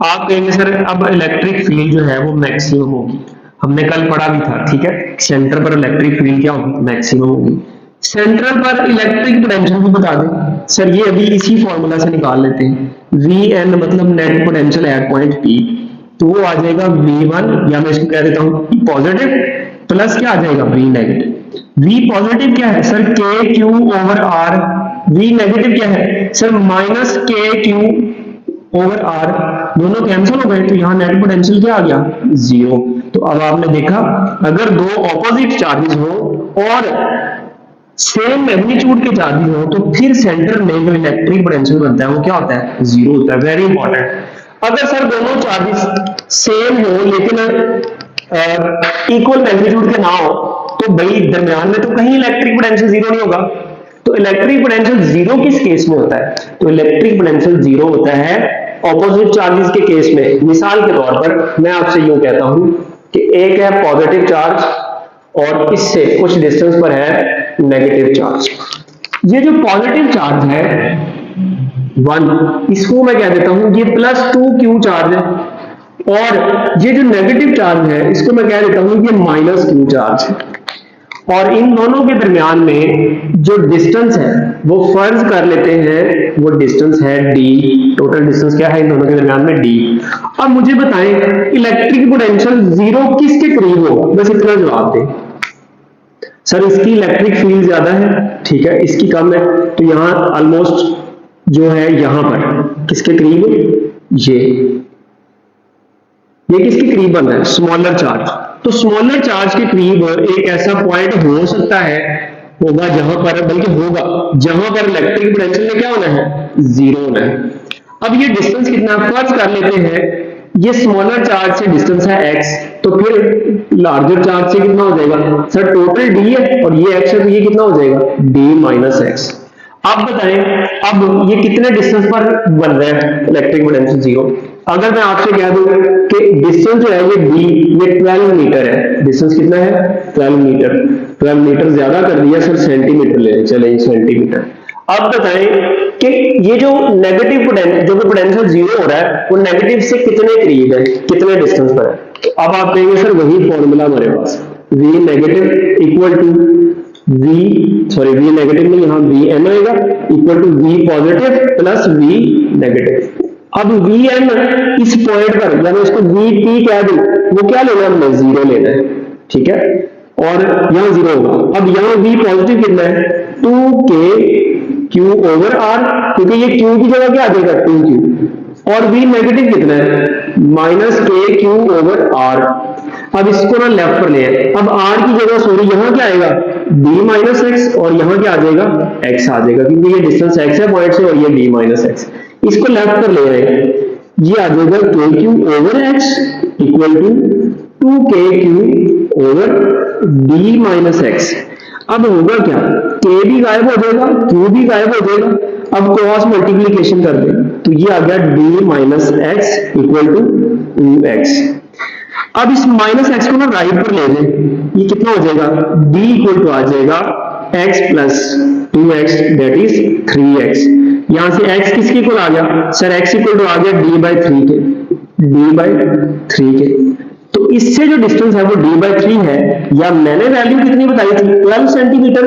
आप कहेंगे सर अब इलेक्ट्रिक फील्ड जो है वो मैक्सिमम होगी, हमने कल पढ़ा भी था, ठीक है, सेंटर पर इलेक्ट्रिक फील्ड क्या होगी, मैक्सिमम होगी। सेंट्रल पर इलेक्ट्रिक पोटेंशियल भी बता दें सर, ये अभी इसी फॉर्मूला से निकाल लेते हैं, Vn मतलब net potential at point P, तो वो आ जाएगा V1, या मैं इसको कह देता हूं पॉजिटिव, प्लस क्या आ जाएगा V नेगेटिव। V पॉजिटिव क्या है sir, KQ over R, V negative क्या है sir, minus KQ over R, दोनों कैंसिल हो गए, तो यहाँ नेट पोटेंशियल क्या आ गया, जीरो। तो अब आपने देखा, अगर दो ऑपोजिट चार्जेस हो और सेम मैग्नीट्यूड के चार्जेस हो, तो फिर सेंटर में जो इलेक्ट्रिक पोटेंशियल बनता है वो क्या होता है, जीरो होता है। Very important. अगर सर दोनों चार्जेस सेम हो लेकिन इक्वल मैग्नीट्यूड के ना हो, तो भाई दरमियान में तो कहीं इलेक्ट्रिक पोटेंशियल जीरो नहीं होगा। तो इलेक्ट्रिक पोटेंशियल जीरो किस केस में होता है, तो इलेक्ट्रिक पोटेंशियल जीरो होता है ऑपोजिट चार्जेस के केस में। मिसाल के तौर पर मैं आपसे यूं कहता हूं कि एक है पॉजिटिव चार्ज और इससे कुछ डिस्टेंस पर है नेगेटिव चार्ज। ये जो पॉजिटिव चार्ज है 1, इसको मैं कह देता हूं ये प्लस 2Q चार्ज है, और ये जो नेगेटिव चार्ज है इसको मैं कह देता हूं ये माइनस Q चार्ज है। और इन दोनों के दरमियान में जो डिस्टेंस है वो फर्ज कर लेते हैं, वो डिस्टेंस है D। टोटल डिस्टेंस क्या है इन दोनों के दरमियान में, D। अब मुझे बताएं इलेक्ट्रिक पोटेंशियल जीरो किसके करीब होगा, बस इतना जवाब दें। सर इसकी इलेक्ट्रिक फील्ड ज्यादा है, ठीक है, इसकी कम है, तो यहां ऑलमोस्ट जो है यहां पर किसके करीब, ये किसके करीब बन रहा है, स्मॉलर चार्ज। तो स्मॉलर चार्ज के करीब एक ऐसा पॉइंट हो सकता है, होगा जहां पर, बल्कि होगा जहां पर इलेक्ट्रिक पोटेंशियल में क्या होना है, जीरो होना है। अब ये डिस्टेंस कितना फर्ज कर लेते हैं ये स्मॉलर चार्ज से डिस्टेंस है x, तो फिर लार्जर चार्ज से कितना हो जाएगा सर, टोटल d है और ये x है, तो ये कितना हो जाएगा d माइनस एक्स। आप बताएं अब ये कितने डिस्टेंस पर बन रहा है इलेक्ट्रिक पोटेंशियल जीरो। अगर मैं आपसे कह दूं कि डिस्टेंस जो है ये d, ये 12 मीटर है, डिस्टेंस कितना है 12 मीटर, 12 मीटर ज्यादा कर दिया सर, सेंटीमीटर ले चले सेंटीमीटर। अब बताएं कि ये जो नेगेटिव पोटेंशियल, जो पोटेंशियल जीरो हो रहा है वो नेगेटिव से कितने करीब है, कितने डिस्टेंस पर है। तो अब आप कहेंगे सर वही फॉर्मूला हमारे पास, v negative equal to v negative नहीं, यहाँ vn होगा equal to v positive plus v negative. अब vn इस पॉइंट पर, या मैं इसको vp कह दूं, वो क्या लेना है हमने, जीरो लेना है, ठीक है, और यहाँ जीरो होगा। अब यहाँ v पॉजिटिव कितना है 2k q ओवर r, क्योंकि ये q की जगह क्या आ जाएगा 2q, और v नेगेटिव कितना है minus k q over r। अब इसको ना लेफ्ट पर ले आए, अब r की जगह सॉरी यहाँ क्या आएगा d माइनस एक्स, और यहाँ क्या आ जाएगा x आ जाएगा, क्योंकि ये डिस्टेंस x है पॉइंट से और ये d माइनस एक्स। इसको लेफ्ट पर ले आए, ये आ जाएगा k q over x equal to 2k q over d minus x. अब होगा क्या, k भी गायब हो जाएगा, q भी गायब हो जाएगा, अब क्रॉस मल्टीप्लीकेशन कर दें तो ये आ गया d minus x equal to 2x। अब इस माइनस एक्स को ना राइट पर ले लें, ये कितना हो जाएगा d इक्वल टू आ जाएगा x plus 2x that is 3x। यहां से x किसके इक्वल आ गया सर, x इक्वल टू आ गया d बाई 3 के, d बाई 3 के। तो इससे जो डिस्टेंस है वो d बाई 3 है, या मैंने वैल्यू कितनी बताई थी 12 सेंटीमीटर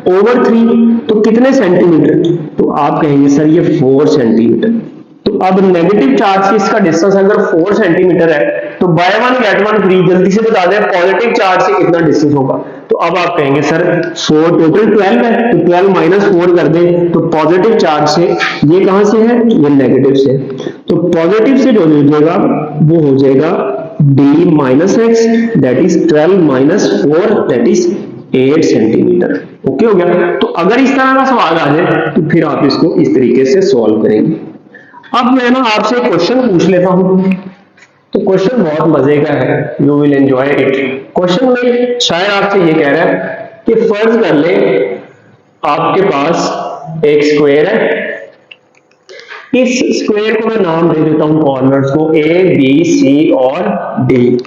ओवर 3, तो कितने सेंटीमीटर, तो आप कहेंगे सर ये 4 सेंटीमीटर। तो अब नेगेटिव चार्ज से इसका डिस्टेंस अगर 4 सेंटीमीटर है तो by one get one free, जल्दी से बता दें पॉजिटिव चार्ज से कितना डिस्टेंस होगा। तो अब आप कहेंगे सर 4 टोटल 12 है, तो 12 माइनस 4 कर दें तो पॉजिटिव चार्ज से ये कहां से है, ये नेगेटिव से, तो पॉजिटिव से जो जुड़ेगा वो हो जाएगा d minus x that is 12 minus 4 that is 8 centimetre. Okay हो गया। तो अगर इस तरह का सवाल आ जाए तो फिर आप इसको इस तरीके से सॉल्व करेंगे। अब मैं ना आपसे एक क्वेश्चन पूछ लेता हूं, तो क्वेश्चन बहुत मजे का है, you will enjoy it. Question में शायद आपसे ये कह रहा है कि फर्ज कर ले आपके पास एक स्क्वायर है, इस स्क्वायर को मैं नाम दे देता हूं कॉर्नर्स को ए बी सी और डी।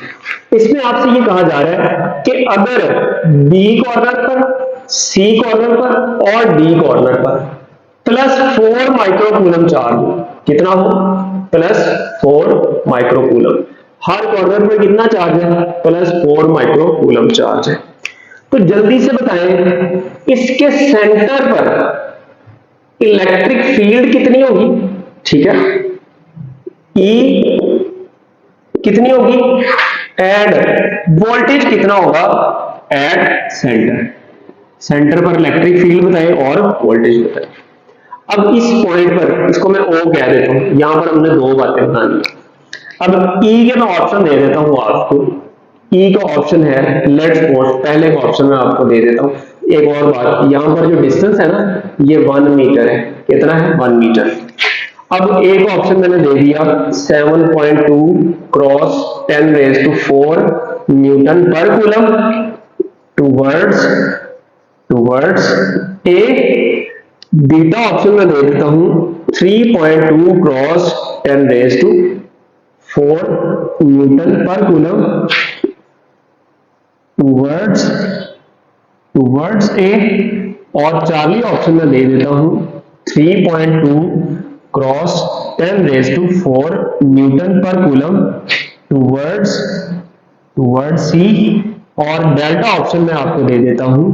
इसमें आपसे ये कहा जा रहा है कि अगर बी कॉर्नर पर, सी कॉर्नर पर और डी कॉर्नर पर प्लस 4 माइक्रोकूलम चार्ज, कितना हो प्लस 4 माइक्रोकूलम, हर कॉर्नर पर कितना चार्ज है प्लस 4 माइक्रोकूलम चार्ज है। तो जल्दी से बताएं इसके सेंटर पर इलेक्ट्रिक फील्ड कितनी होगी, ठीक है, E कितनी होगी एंड वोल्टेज कितना होगा एट सेंटर, सेंटर पर इलेक्ट्रिक फील्ड बताएं और वोल्टेज बताएं। अब इस पॉइंट पर इसको मैं O कह देता हूं, यहां पर हमने दो बातें बतानी। अब E के मैं ऑप्शन दे देता हूं आपको, E का ऑप्शन है लेट्स सपोज, पहले का ऑप्शन मैं आपको दे देता हूं। एक और बात, यहां पर जो डिस्टेंस है ना ये 1 मीटर है, कितना है 1 मीटर। अब एक ऑप्शन मैंने दे दिया 7.2 क्रॉस 10 रेज टू 4 न्यूटन पर coulomb towards a. Beta option में दे देता हूं 3.2 क्रॉस 10 रेज टू 4 न्यूटन पर कूलम टूवर्ड्स ए, और चार्ली ऑप्शन में दे देता हूं 3.2 क्रॉस 10 रेज टू 4 न्यूटन पर कूलम टूवर्ड्स सी, और डेल्टा ऑप्शन में आपको दे देता हूं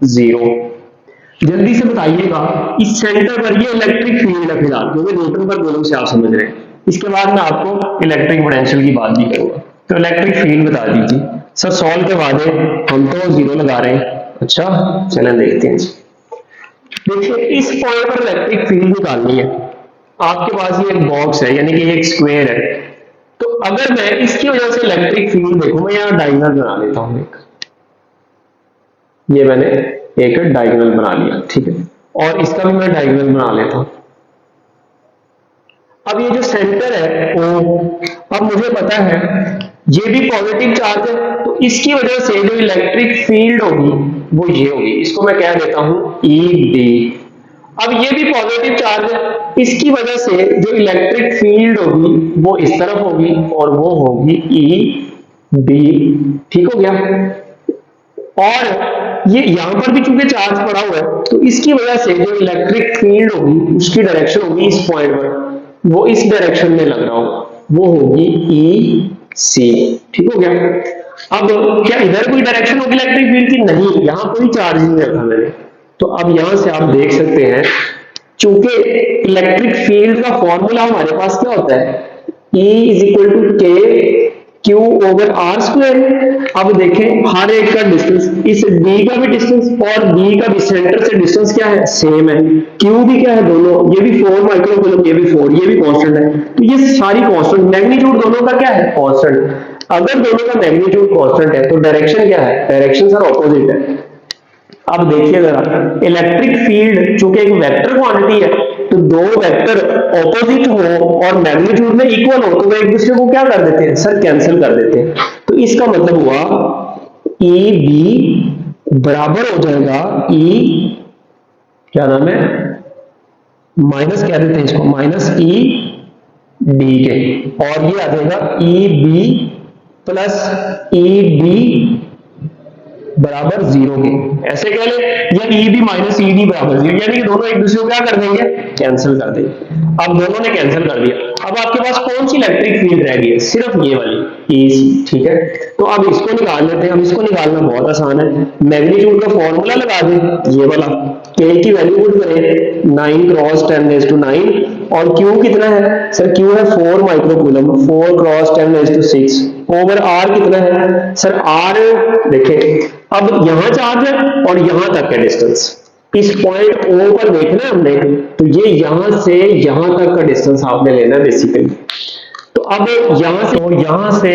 0। जल्दी से बताइएगा इस सेंटर पर ये इलेक्ट्रिक फील्ड है फिलहाल, क्योंकि न्यूटन पर कूलम से आप समझ रहे हैं। इसके बाद मैं आपको इलेक्ट्रिक पोटेंशियल की बात भी करूंगा। तो इलेक्ट्रिक फील्ड बता दीजिए सर, सॉल्व के बाद हम तो 0 लगा रहे हैं। अच्छा चलें देखते हैं। देखिए इस पॉइंट पर इलेक्ट्रिक फील्ड निकालनी है, आपके पास ये एक बॉक्स है यानी कि एक स्क्वायर है, तो अगर मैं इसकी वजह से इलेक्ट्रिक फील्ड देखूं, मैं यहां डायगोनल बना लेता हूं, ये मैंने एक डायगोनल बना लिया, ठीक है, और इसका भी मैं डायगोनल बना लेता हूं। अब ये जो सेंटर है O अब मुझे पता है ये भी पॉजिटिव चार्ज है, तो इसकी वजह से जो इलेक्ट्रिक फील्ड होगी वो ये होगी, इसको मैं कह देता हूं ई डी। अब ये भी पॉजिटिव चार्ज है, इसकी वजह से जो इलेक्ट्रिक फील्ड होगी वो इस तरफ होगी और वो होगी ई डी। ठीक हो गया। और ये यहां पर भी चूंकि चार्ज पड़ा हुआ है, तो इसकी वजह से जो इलेक्ट्रिक फील्ड होगी उसकी डायरेक्शन होगी इस पॉइंट पर, वो इस डायरेक्शन में लग रहा हो, वो होगी ई सी। ठीक हो गया। अब क्या इधर कोई डायरेक्शन होगी इलेक्ट्रिक फील्ड की? नहीं, यहां कोई चार्ज नहीं रखा मैंने। तो अब यहां से आप देख सकते हैं, चूंकि इलेक्ट्रिक फील्ड का फॉर्मूला हमारे पास क्या होता है, E is equal to k q over are square. अब देखें हर एक का डिस्टेंस, इस D का भी डिस्टेंस और D का भी सेंटर से डिस्टेंस क्या है, सेम है। Q भी क्या है, दोनों, ये भी 4 माइक्रोकूलम, ये भी 4, ये भी कांस्टेंट है। तो ये सारी कांस्टेंट, मैग्नीट्यूड दोनों का क्या है, कांस्टेंट। अगर दोनों का मैग्नीट्यूड कांस्टेंट है तो डायरेक्शन क्या है, डायरेक्शन सर ऑपोजिट है। अब देखिए जरा, इलेक्ट्रिक फील्ड चूंकि एक वेक्टर क्वांटिटी है, तो दो वेक्टर ऑपोजिट हो और मैग्नीट्यूड में इक्वल हो तो वे एक दूसरे को क्या कर देते हैं सर, कैंसिल कर देते हैं। तो इसका मतलब हुआ ई बी बराबर हो जाएगा ई, क्या नाम है, माइनस कह देते हैं इसको, माइनस ई डी के, और ये आ जाएगा E B plus E D बराबर 0 के, ऐसे कह ले, या E B minus E D बराबर 0, यानी कि दोनों एक दूसरे को क्या कर देंगे, कैंसिल कर देंगे। अब दोनों ने कैंसिल कर दिया। अब आपके पास कौन सी इलेक्ट्रिक फील्ड रह गई है, सिर्फ ये वाली ई सी। ठीक है, तो अब इसको निकाल लेते हैं। अब इसको निकालना बहुत आसान है, मैग्नीट्यूड का फॉर्मूला लगा दें, ये वाला, के की वैल्यू पुट करें 9 क्रॉस 10⁻⁹, और क्यू कितना है सर, क्यू है 4 माइक्रोकूलम, 4 क्रॉस 10⁻⁶, ओवर आर कितना है सर, आर देखें, अब यहां चार्ज है और यहां तक है डिस्टेंस, इस पॉइंट ओ पर देखना है हमने, तो ये यहां से यहां तक का डिस्टेंस आपने लेना है बेसिकली। तो अब यहां से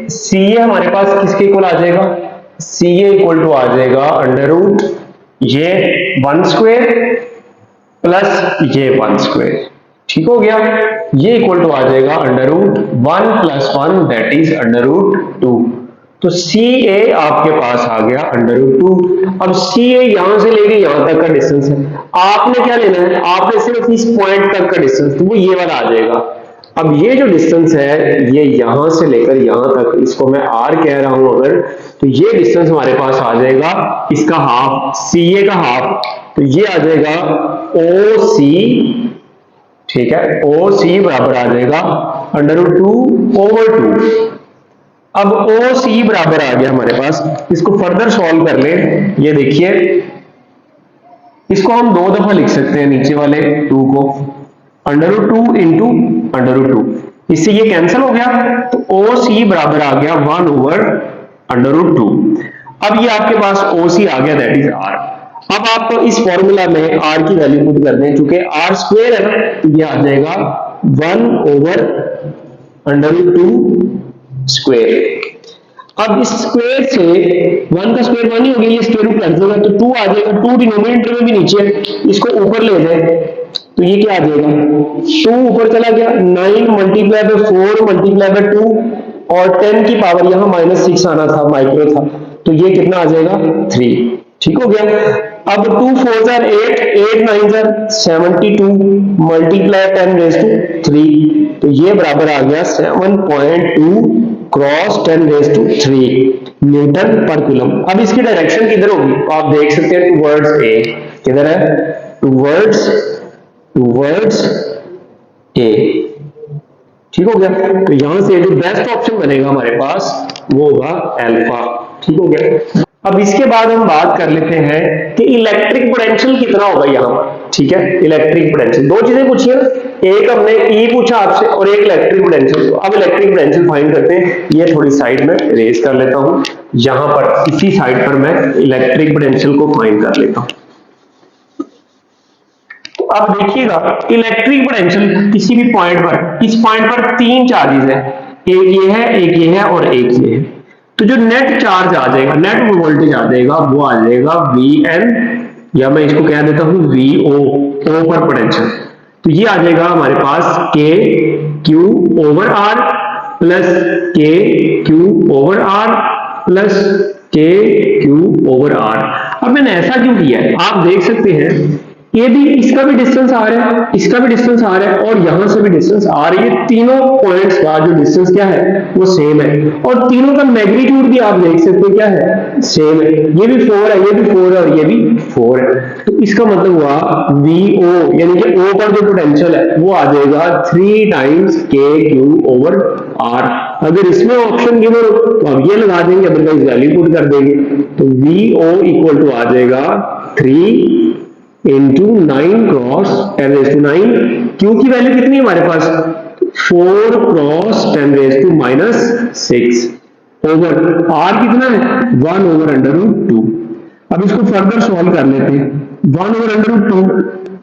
सी ए हमारे पास किसके इक्वल आ जाएगा, सी ए इक्वल टू आ जाएगा अंडर रूट ये 1 स्क्वायर प्लस ये 1 स्क्वायर। ठीक हो गया, ये इक्वल टू आ जाएगा under root 1 + 1 that is under root 2। तो सी ए आपके पास आ गया अंडर रूट 2। अब सी ए यहां से लेके यहां तक का डिस्टेंस है, आपने क्या लेना है, आपने सिर्फ इस पॉइंट तक का डिस्टेंस, तो वो ये वाला आ जाएगा। अब ये जो डिस्टेंस है ये यहां से लेकर यहां तक, इसको मैं आर कह रहा हूं अगर, तो ये डिस्टेंस हमारे पास आ जाएगा इसका हाफ, सी ए का हाफ, तो ये आ जाएगा ओ सी। ठीक है, ओ सी बराबर आ जाएगा अंडर रूट 2 ओवर 2। अब ओ सी बराबर आ गया हमारे पास, इसको फर्दर सॉल्व कर ले, ये देखिए इसको हम 2 दफा लिख सकते हैं, नीचे वाले 2 को under root 2 into under root 2, इससे ये कैंसिल हो गया, तो ओ सी बराबर आ गया 1 ओवर अंडर रूट 2। अब ये आपके पास ओ सी आ गया दैट इज आर। अब आप इस फॉर्मूला में आर की वैल्यू पुट कर दें, चूंकि आर स्क्वायर है ना, तो ये आ जाएगा 1 ओवर अंडर रूट 2 स्क्वायर। अब इस स्क्वायर से 1 का स्क्वायर 1 ही हो गया, ये स्क्वायर रूट लग जाएगा तो 2 आ जाएगा, 2 डिनोमिनेटर में भी नीचे, इसको ऊपर ले जाए तो ये क्या आ जाएगा, 2 ऊपर चला गया, 9 मल्टीप्लाई बाय 4 मल्टीप्लाई बाय 2, और 10 की पावर यहां -6 आना था, माइक्रो था, तो ये कितना आ जाएगा 3। ठीक हो गया। अब 2 4 are 8, 8 9 are 72 मल्टीप्लाई 10⁻3, तो ये बराबर आ गया 7.2 क्रॉस 10⁻3 न्यूटन पर कूलम। अब इसकी डायरेक्शन किधर होगी, तो आप देख सकते हैं टुवर्ड्स ए, किधर है, टुवर्ड्स ए। ठीक हो गया, तो यहां से जो बेस्ट ऑप्शन बनेगा हमारे पास वो होगा अल्फा। ठीक हो गया। अब इसके बाद हम बात कर लेते हैं कि इलेक्ट्रिक पोटेंशियल कितना होगा यहां पर। ठीक है, इलेक्ट्रिक पोटेंशियल, दो चीजें पूछी है, एक हमने ई पूछा आपसे और एक इलेक्ट्रिक पोटेंशियल। अब इलेक्ट्रिक पोटेंशियल फाइंड करते हैं, ये थोड़ी साइड में इरेज कर लेता हूं, यहां पर इसी साइड पर मैं इलेक्ट्रिक पोटेंशियल को फाइंड कर लेता हूं। अब देखिएगा इलेक्ट्रिक पोटेंशियल किसी भी पॉइंट पर, इस पॉइंट पर 3 चार्जेस है, एक ये है, एक ये है और एक ये है, तो जो नेट चार्ज आ जाएगा, नेट वोल्टेज आ जाएगा, वो आ जाएगा Vn, या मैं इसको कह देता हूं Vo, O पर पोटेंशियल, तो ये आ जाएगा हमारे पास K Q over R, plus के क्यू ओवर आर प्लस के क्यू ओवर आर। अब मैंने ऐसा क्यों किया है, आप देख सकते हैं ये भी, इसका भी डिस्टेंस आ रहा है, इसका भी डिस्टेंस आ रहा है और यहां से भी डिस्टेंस आ रही है। तीनों पॉइंट्स का जो डिस्टेंस क्या है वो सेम है और तीनों का मैग्नीट्यूड भी आप देख सकते हैं क्या है, सेम है। ये भी 4 है, ये भी 4 है और ये भी 4 है। तो इसका मतलब हुआ VO यानी कि O पर जो पोटेंशियल है वो आ जाएगा 3 टाइम्स के क्यू ओवर आर। अगर इसमें ऑप्शन गिवन हो तो अब ये लगा देंगे, अदरवाइज वैल्यू पुट कर देंगे। तो VO इक्वल टू आ जाएगा 3 into 9 cross 10 raise to 9। Q की वैल्यू कितनी है हमारे पास, 4 cross 10 raise to -6 over R कितना है 1 ओवर √2। अब इसको फर्दर सॉल्व कर लेते हैं। 1 ओवर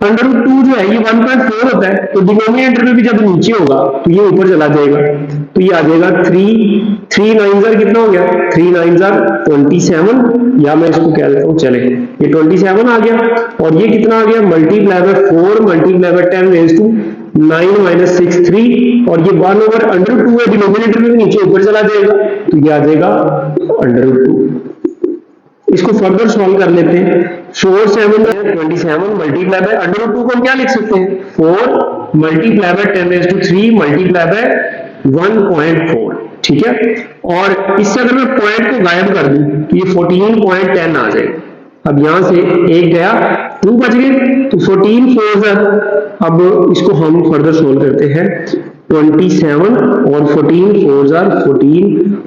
√2 जो है ये 1.4 होता है, तो डिनोमिनेटर में भी जब नीचे होगा तो ये ऊपर चला जाएगा। तो ये आ जाएगा 3 9 कितना हो गया, 3 9 27, या मैं इसको कह देता हूं, चले ये 27 आ गया और ये कितना आ गया, multiply by 4 multiply by 10 raise to 9 6 3 और ये 1 ओवर √2 है, डिनोमिनेटर में भी नीचे ऊपर चला जाएगा तो ये आ जाएगा √2। इसको फर्दर सॉल्व कर लेते हैं। 4 7 27 मल्टीप्लाई बाय √2 को हम क्या लिख सकते हैं, 4 multiply by 10 raise to 3 multiply by 1.4, ठीक है। और इससे अगर मैं पॉइंट को गायब कर दूं तो ये 14.10 आ जाएगा। अब यहां से एक गया 2 बच गए तो 14 4 अब इसको हम फर्दर सोल्व करते हैं। 27 और 14 4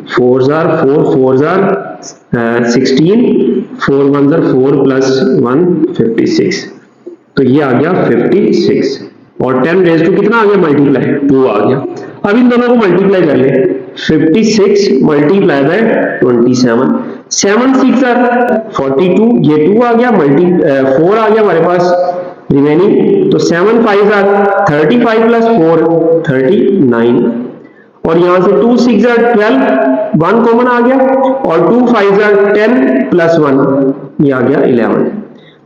4 4 16 4 1 4 प्लस 1 56, तो ये आ गया 56 और 10 रेज टू कितना आ गया मल्टीप्लाई 2 आ गया। अब इन दोनों को मल्टीप्लाई कर ले, 56 मल्टीप्लाई बाय 27, 7 6 42, ये 2 आ गया 4 आ गया हमारे पास रिमेनिंग, तो 7 5 35 प्लस 4 39 और यहां से 2 6 12 1 कॉमन आ गया और 2 5 10 प्लस 1 ये आ गया 11।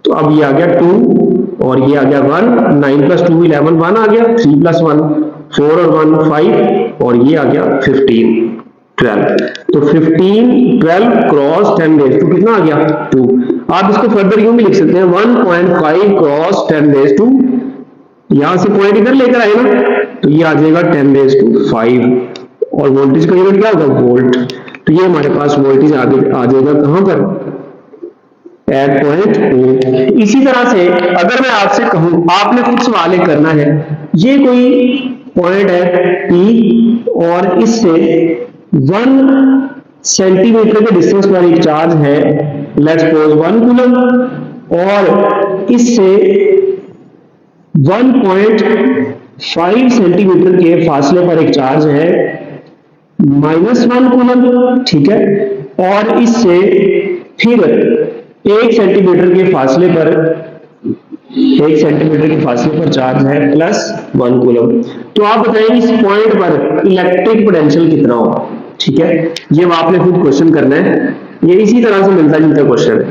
तो अब ये आ गया 2 और ये आ गया 1, 9 प्लस 2 11 1 आ गया, 3 प्लस 1 4 और 1 5 और ये आ गया 15 12। तो 15 12 क्रॉस 10 रेज टू कितना आ गया 2। आप इसको फर्दर यूं भी लिख सकते हैं 1.5 क्रॉस 10 रेज टू, यहां से पॉइंट इधर लेकर आए ना तो ये आ जाएगा 10 रेज टू 5 और वोल्टेज का यूनिट क्या होगा वोल्ट। तो ये हमारे पास वोल्टेज आ जाएगा कहां पर, एट पॉइंट O। इसी तरह से अगर मैं आपसे कहूं, आपने खुद सवाल करना है, ये कोई पॉइंट है P और इससे 1 सेंटीमीटर के डिस्टेंस पर एक चार्ज है, लेट्स सपोज 1 कूलम, और इससे 1.5 सेंटीमीटर के फासले पर एक चार्ज है -1 कूलम, ठीक है। और इससे फिर 1 सेंटीमीटर के फासले पर चार्ज है +1 कूलम। तो आप बताएं इस पॉइंट पर इलेक्ट्रिक पोटेंशियल कितना होगा, ठीक है। ये आपने खुद क्वेश्चन करना है, ये इसी तरह से मिलता जुलता क्वेश्चन है।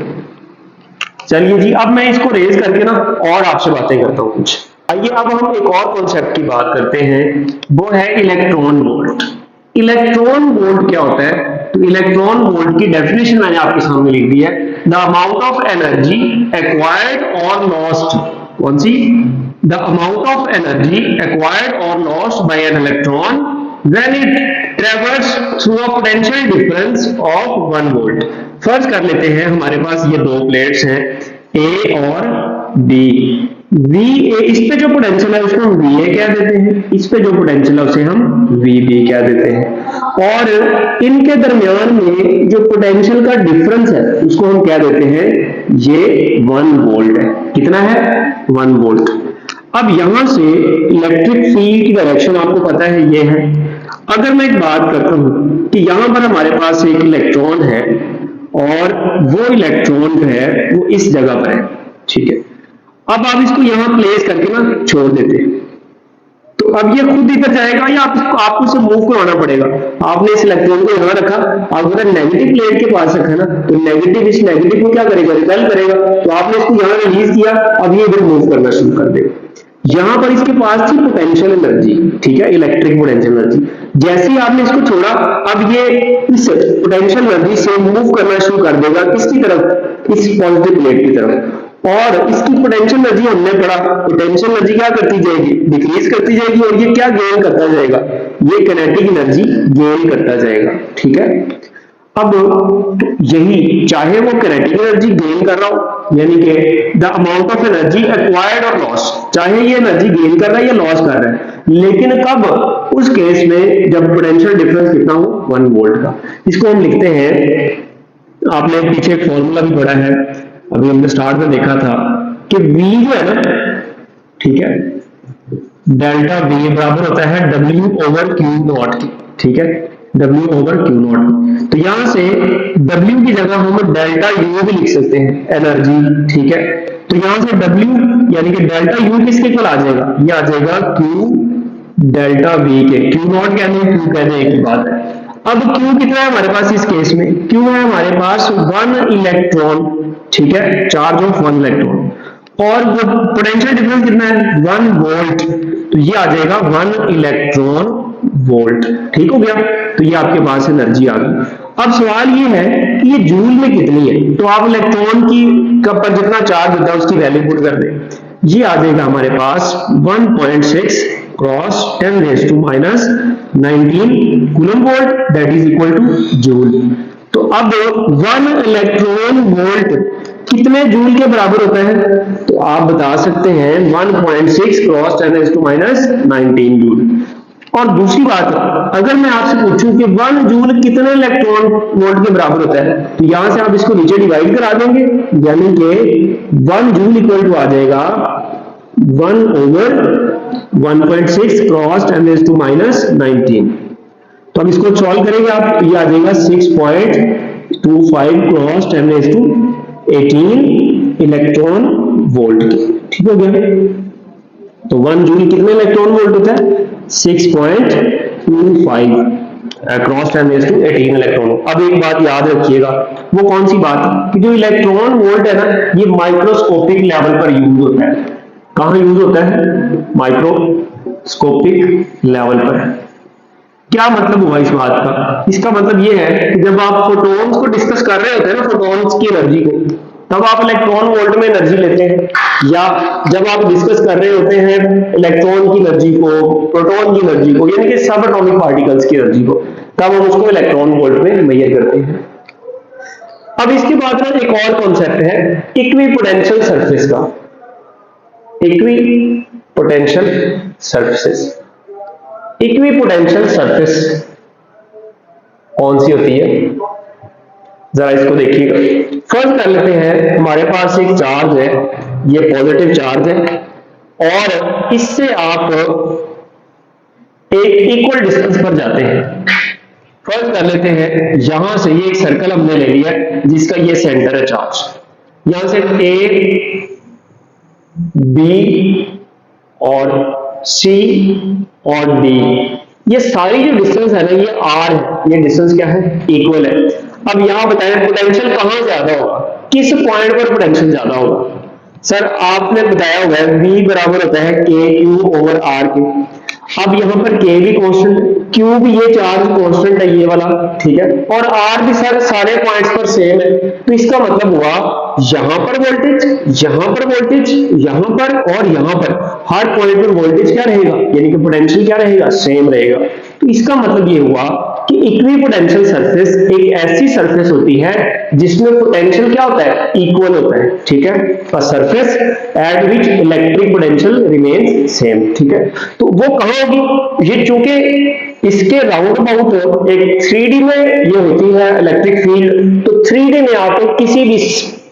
चलिए जी, अब मैं इसको रेज करके ना और आपसे बातें करता हूं कुछ। आइए अब हम एक और कॉन्सेप्ट की बात करते हैं, वो है इलेक्ट्रॉन वोल्ट। इलेक्ट्रॉन वोल्ट क्या होता है, तो इलेक्ट्रॉन वोल्ट की डेफिनेशन मैंने आपके सामने लिख दी है, the amount of energy acquired और लॉस्ट, कौन सी, the amount of energy acquired और lost by an electron when it traverse through a potential difference of 1 volt. फर्ज कर लेते हैं हमारे पास ये दो प्लेट्स हैं A और B। VA, इस पे जो पोटेंशियल है उसको हम VA कह देते हैं, इस पे जो पोटेंशियल है उसे हम VB कह देते हैं, और इनके दरमियान में जो पोटेंशियल का डिफरेंस है उसको हम क्या देते हैं, ये 1 वोल्ट है। कितना है 1 वोल्ट। अब यहां से इलेक्ट्रिक फील्ड की डायरेक्शन आपको पता है ये है। अगर मैं एक बात करता हूं कि यहां पर हमारे पास एक इलेक्ट्रॉन है और वो इलेक्ट्रॉन जो है वो इस जगह पर है, ठीक है। अब आप इसको यहां प्लेस करके ना छोड़ देते हैं, तो अब ये खुद इधर जाएगा या आपको इसे मूव करवाना पड़ेगा। आपने इस इलेक्ट्रॉन को यहां रखा, आप अगर नेगेटिव प्लेट के पास रखा ना तो नेगेटिव इस नेगेटिव को क्या करेगा, रिपेल करेगा। तो आपने इसको यहां रिलीज किया, अब ये इधर मूव करना शुरू कर देगा। यहां पर इसके पास थी पोटेंशियल एनर्जी, ठीक है, इलेक्ट्रिक पोटेंशियल एनर्जी, जैसे ही आपने इसको छोड़ा, अब ये इस पोटेंशियल एनर्जी से मूव करना शुरू कर देगा किसकी तरफ, इस पॉजिटिव प्लेट की तरफ। और इसकी पोटेंशियल एनर्जी हमने पढ़ा, पोटेंशियल एनर्जी क्या करती जाएगी, डिक्रीज करती जाएगी, और ये क्या गेन करता जाएगा, ये काइनेटिक एनर्जी गेन करता जाएगा। ठीक है, अब यही चाहे वो काइनेटिक एनर्जी गेन कर रहा हो, यानी कि the amount of energy acquired और लॉस, चाहे ये एनर्जी गेन कर रहा है या लॉस कर रहा है, लेकिन कब, उस केस में जब पोटेंशियल डिफरेंस कितना हो, 1 वोल्ट का। इसको हम लिखते हैं, आपने पीछे एक फॉर्मूला भी पढ़ा है, अभी हमने स्टार्ट में देखा था कि V जो है ना, ठीक है, डेल्टा V बराबर होता है W ओवर Q नॉट की। ठीक है, W ओवर Q नॉट। तो यहां से W की जगह हम डेल्टा U भी लिख सकते हैं, एनर्जी। ठीक है, तो यहां से W यानी कि डेल्टा U किसके इक्वल आ जाएगा, ये आ जाएगा Q डेल्टा V के। Q नॉट कहने Q कहने एक ही बात है। अब Q कितना है हमारे पास इस केस में, Q है हमारे पास 1 इलेक्ट्रॉन। ठीक है, चार्ज ऑफ 1 इलेक्ट्रॉन, और पोटेंशियल डिफरेंस कितना है, 1 वोल्ट। तो ये आ जाएगा 1 इलेक्ट्रॉन वोल्ट। ठीक हो गया, तो ये आपके पास एनर्जी आ गई। अब सवाल ये है कि ये जूल में कितनी है, तो आप इलेक्ट्रॉन की कब पर जितना चार्ज होता है उसकी वैल्यू पुट कर दें। ये आ जाएगा हमारे पास 1.6 cross 10⁻⁻19 coulomb volt, that is equal two joule. तो अब 1 इलेक्ट्रॉन वोल्ट कितने जूल के बराबर होता है, तो आप बता सकते हैं 1.6 क्रॉस 10⁻⁻19 जूल। और दूसरी बात, अगर मैं आपसे पूछूं कि 1 जूल कितने इलेक्ट्रॉन वोल्ट के बराबर होता है, तो यहां से आप इसको नीचे डिवाइड करा देंगे, यानी कि 1 जूल इक्वल टू आ जाएगा 1 ओवर 1.6 क्रॉस 10⁻⁻19। तो अब इसको सॉल्व करेंगे आप, ये आ जाएगा 6.25 क्रॉस 10⁻18 इलेक्ट्रॉन वोल्ट की। ठीक हो गया, तो 1 जूल कितने इलेक्ट्रॉन वोल्ट होता है, 6.25 क्रॉस 10⁻18 इलेक्ट्रॉन। अब एक बात याद रखिएगा, वो कौन सी बात, कि जो इलेक्ट्रॉन वोल्ट है ना, ये माइक्रोस्कोपिक लेवल पर यूज होता है। कहां यूज होता है, माइक्रोस्कोपिक लेवल पर। क्या मतलब हुआ इस बात का, इसका मतलब ये है कि जब आप फोटॉन्स को डिस्कस कर रहे होते हैं ना, फोटॉन्स की एनर्जी को, तब आप इलेक्ट्रॉन वोल्ट में एनर्जी लेते हैं, या जब आप डिस्कस कर रहे होते हैं इलेक्ट्रॉन की एनर्जी को, प्रोटॉन की एनर्जी को, यानी कि सब एटॉमिक पार्टिकल्स की एनर्जी को, तब हम उसको इलेक्ट्रॉन वोल्ट में मेजर करते हैं। अब इसके बाद में एक और कॉन्सेप्ट है इक्विपोटेंशियल सरफेस का। इक्विपोटेंशियल सरफेसेस, इक्विपोटेंशियल सरफेस कौन सी होती है, जरा इसको देखिएगा। फर्स्ट कर लेते हैं, हमारे पास एक चार्ज है, ये पॉजिटिव चार्ज है, और इससे आप एक इक्वल डिस्टेंस पर जाते हैं। फर्स्ट कर लेते हैं, यहां से ये एक सर्कल हमने ले लिया जिसका ये सेंटर है चार्ज, यहां से ए, बी और सी और डी, ये सारी जो डिस्टेंस है ना, ये आर है, ये डिस्टेंस क्या है, इक्वल है। अब यहां बताएं पोटेंशियल कहां ज्यादा होगा, किस पॉइंट पर पोटेंशियल ज्यादा होगा। सर आपने बताया हुआ है V बराबर होता है के क्यू ओवर आर के। अब यहां पर के भी कांस्टेंट, क्यू भी ये चार्ज कांस्टेंट है ये वाला, ठीक है, और आर भी सर सारे पॉइंट्स पर सेम है। तो इसका मतलब हुआ यहां पर वोल्टेज, यहां पर वोल्टेज, यहां पर और यहां पर, हर पॉइंट पर वोल्टेज क्या रहेगा, यानी कि पोटेंशियल क्या रहेगा, सेम रहेगा। तो इसका मतलब ये हुआ कि इक्विपोटेंशियल सरफेस एक ऐसी सरफेस होती है जिसमें पोटेंशियल क्या होता है, इक्वल होता है। ठीक है, a surface at which electric potential remains same. ठीक है, तो वो कहां होगी, ये चूंकि इसके राउंड अबाउट एक 3D में ये होती है इलेक्ट्रिक फील्ड, तो 3D में आप किसी भी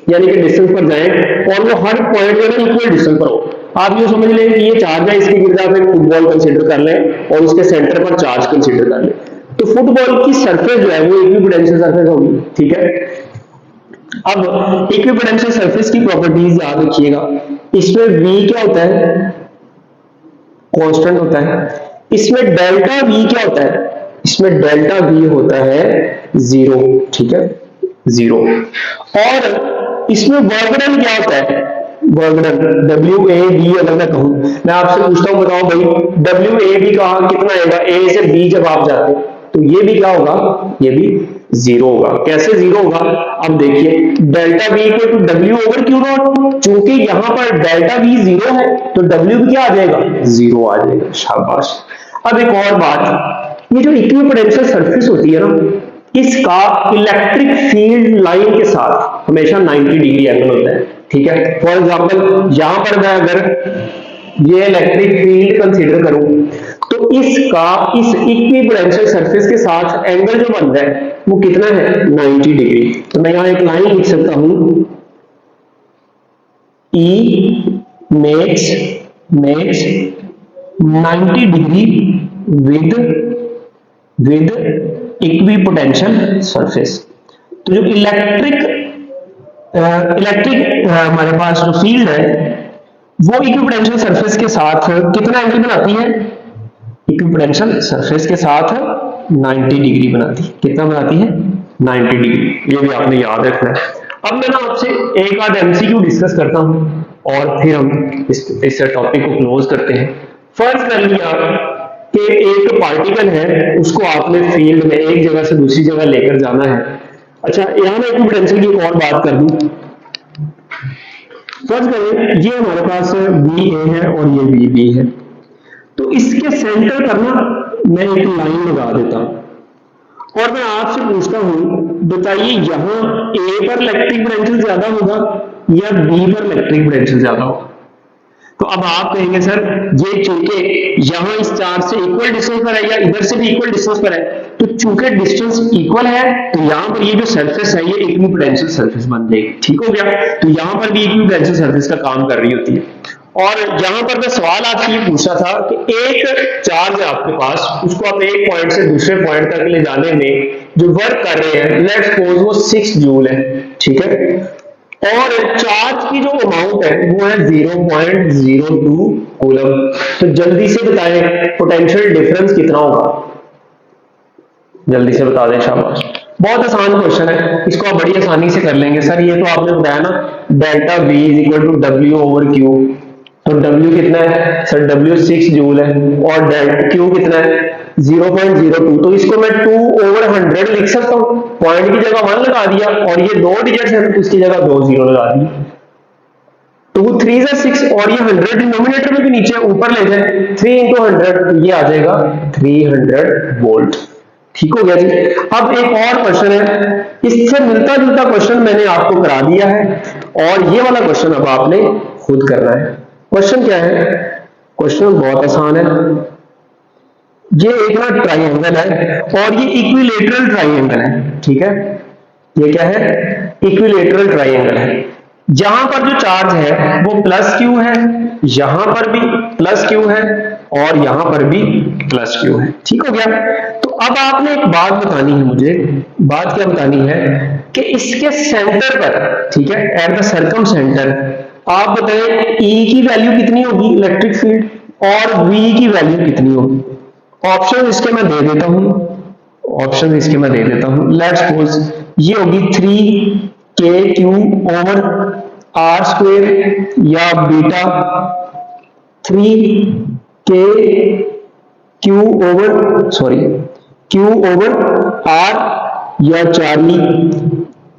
यानी कि डिस्टेंस पर जाएं और वो हर पॉइंट में इक्वल डिस्टेंस पर हो। आप ये समझ लें कि ये चार्ज है, इसके गिर्द आप एक फुटबॉल कंसीडर कर लें और उसके सेंटर पर चार्ज कंसीडर कर लें, तो फुटबॉल की सरफेस जो है वो इक्विपोटेंशियल सरफेस होगी। ठीक है, अब इक्विपोटेंशियल सरफेस की प्रॉपर्टीज याद रखिएगा। इसमें V क्या होता है, कांस्टेंट होता है। इसमें डेल्टा V क्या होता है, इसमें डेल्टा V होता है 0। ठीक है, 0। और इसमें वर्क डन क्या होता है, वर्क डन, WAB अगर मैं कहूं, मैं आपसे पूछता हूं बताओ भाई WAB का कितना आएगा, A से B जब आप जाते तो ये भी क्या होगा, ये भी जीरो होगा। कैसे जीरो होगा, अब देखिए delta V equal to W over q naught, चूंकि यहां पर डेल्टा V जीरो है तो W भी क्या आ जाएगा, जीरो आ जाएगा। शाबाश। अब एक और बात, ये जो इक्विपोटेंशियल सरफेस होती है ना, इसका इलेक्ट्रिक फील्ड लाइन के साथ हमेशा 90 डिग्री एंगल होता है, ठीक है। फॉर एग्जांपल यहां पर मैं अगर ये इलेक्ट्रिक फील्ड कंसीडर करूं तो इसका इस इक्विपोटेंशियल सरफेस के साथ एंगल जो बन रहा है वो कितना है, 90 डिग्री। तो मैं यहां एक लाइन लिख सकता हूं, E makes 90 degree with equipotential surface. तो जो इलेक्ट्रिक हमारे पास जो फील्ड है वो इक्विपोटेंशियल सरफेस के साथ कितना एंगल बनाती है, इक्विपोटेंशियल सरफेस के साथ 90 डिग्री बनाती है। कितना बनाती है, 90 डिग्री। ये भी आपने याद रखना है। अब मैं ना आपसे एक आध एमसीक्यू डिस्कस करता हूं और फिर हम इस टॉपिक को क्लोज करते हैं। फर्ज कर लिया कि एक पार्टिकल है, उसको आपने फील्ड में एक जगह से दूसरी जगह लेकर जाना है। अच्छा, यहां मैं इक्विपोटेंशियल की एक और बात कर दूं। फर्ज करें ये हमारे पास BA है और ये BB है, तो इसके सेंटर पर ना मैं एक लाइन लगा देता हूं और मैं आपसे पूछता हूं बताइए यहां A पर इलेक्ट्रिक पोटेंशियल ज्यादा होगा या B पर इलेक्ट्रिक पोटेंशियल ज्यादा होगा। तो अब आप कहेंगे सर ये चूंकि यहां इस चार्ज से इक्वल डिस्टेंस पर है या इधर से भी इक्वल डिस्टेंस पर है, तो चूंकि डिस्टेंस इक्वल है तो यहां पर ये जो सरफेस है ये इक्विपोटेंशियल सरफेस बन जाएगी। ठीक हो गया, तो यहां पर भी इक्विपोटेंशियल सरफेस का काम कर रही होती है। और यहां पर मैं सवाल आपसे ये पूछा था कि एक चार्ज है आपके पास, उसको आप एक पॉइंट से दूसरे पॉइंट तक ले जाने में जो वर्क कर रहे हैं, लेट्स सपोज वो 6 जूल है, ठीक है, और चार्ज की जो अमाउंट है वो है 0.02 कूलम। तो जल्दी से बताएं पोटेंशियल डिफरेंस कितना होगा, जल्दी से बता दें। शाबाश, बहुत आसान क्वेश्चन है, इसको आप बड़ी आसानी से कर लेंगे। सर ये तो आपने बताया ना delta V is equal to W over Q, तो W कितना है सर, W 6 जूल है और डेल्टा Q कितना है 0.02, तो इसको मैं 2 ओवर 100 लिख सकता हूं। पॉइंट की जगह 1 लगा दिया और ये 2 डिजिट्स हैं तो उसकी जगह 2 जीरो लगा दिए। 2 3 6 और ये 100 डिनोमिनेटर में भी नीचे ऊपर ले जाए, 3 into 100 तो ये आ जाएगा 300 वोल्ट। ठीक हो गया जी। अब एक और क्वेश्चन है, इससे मिलता जुलता क्वेश्चन मैंने आपको करा दिया है और ये वाला क्वेश्चन अब आपने खुद करना है। क्वेश्चन क्या है, क्वेश्चन बहुत आसान है। ये एक ना ट्राइंगल है और ये इक्विलेटरल ट्राइंगल है, ठीक है, ये क्या है, इक्विलेटरल ट्राइंगल है। जहां पर जो चार्ज है वो प्लस क्यू है, यहां पर भी प्लस क्यू है और यहां पर भी प्लस क्यू है। ठीक हो गया। तो अब आपने एक बात बतानी है मुझे, बात क्या बतानी है कि इसके सेंटर पर, ठीक है, एट द सर्कम सेंटर आप बताएं E की वैल्यू कितनी होगी इलेक्ट्रिक फील्ड और V की वैल्यू कितनी होगी। ऑप्शन इसके मैं दे देता हूं, ऑप्शन इसके मैं दे देता हूं। लेट्स सपोज ये होगी 3kq ओवर r स्क्वायर या beta 3kq over q over r या चार्ली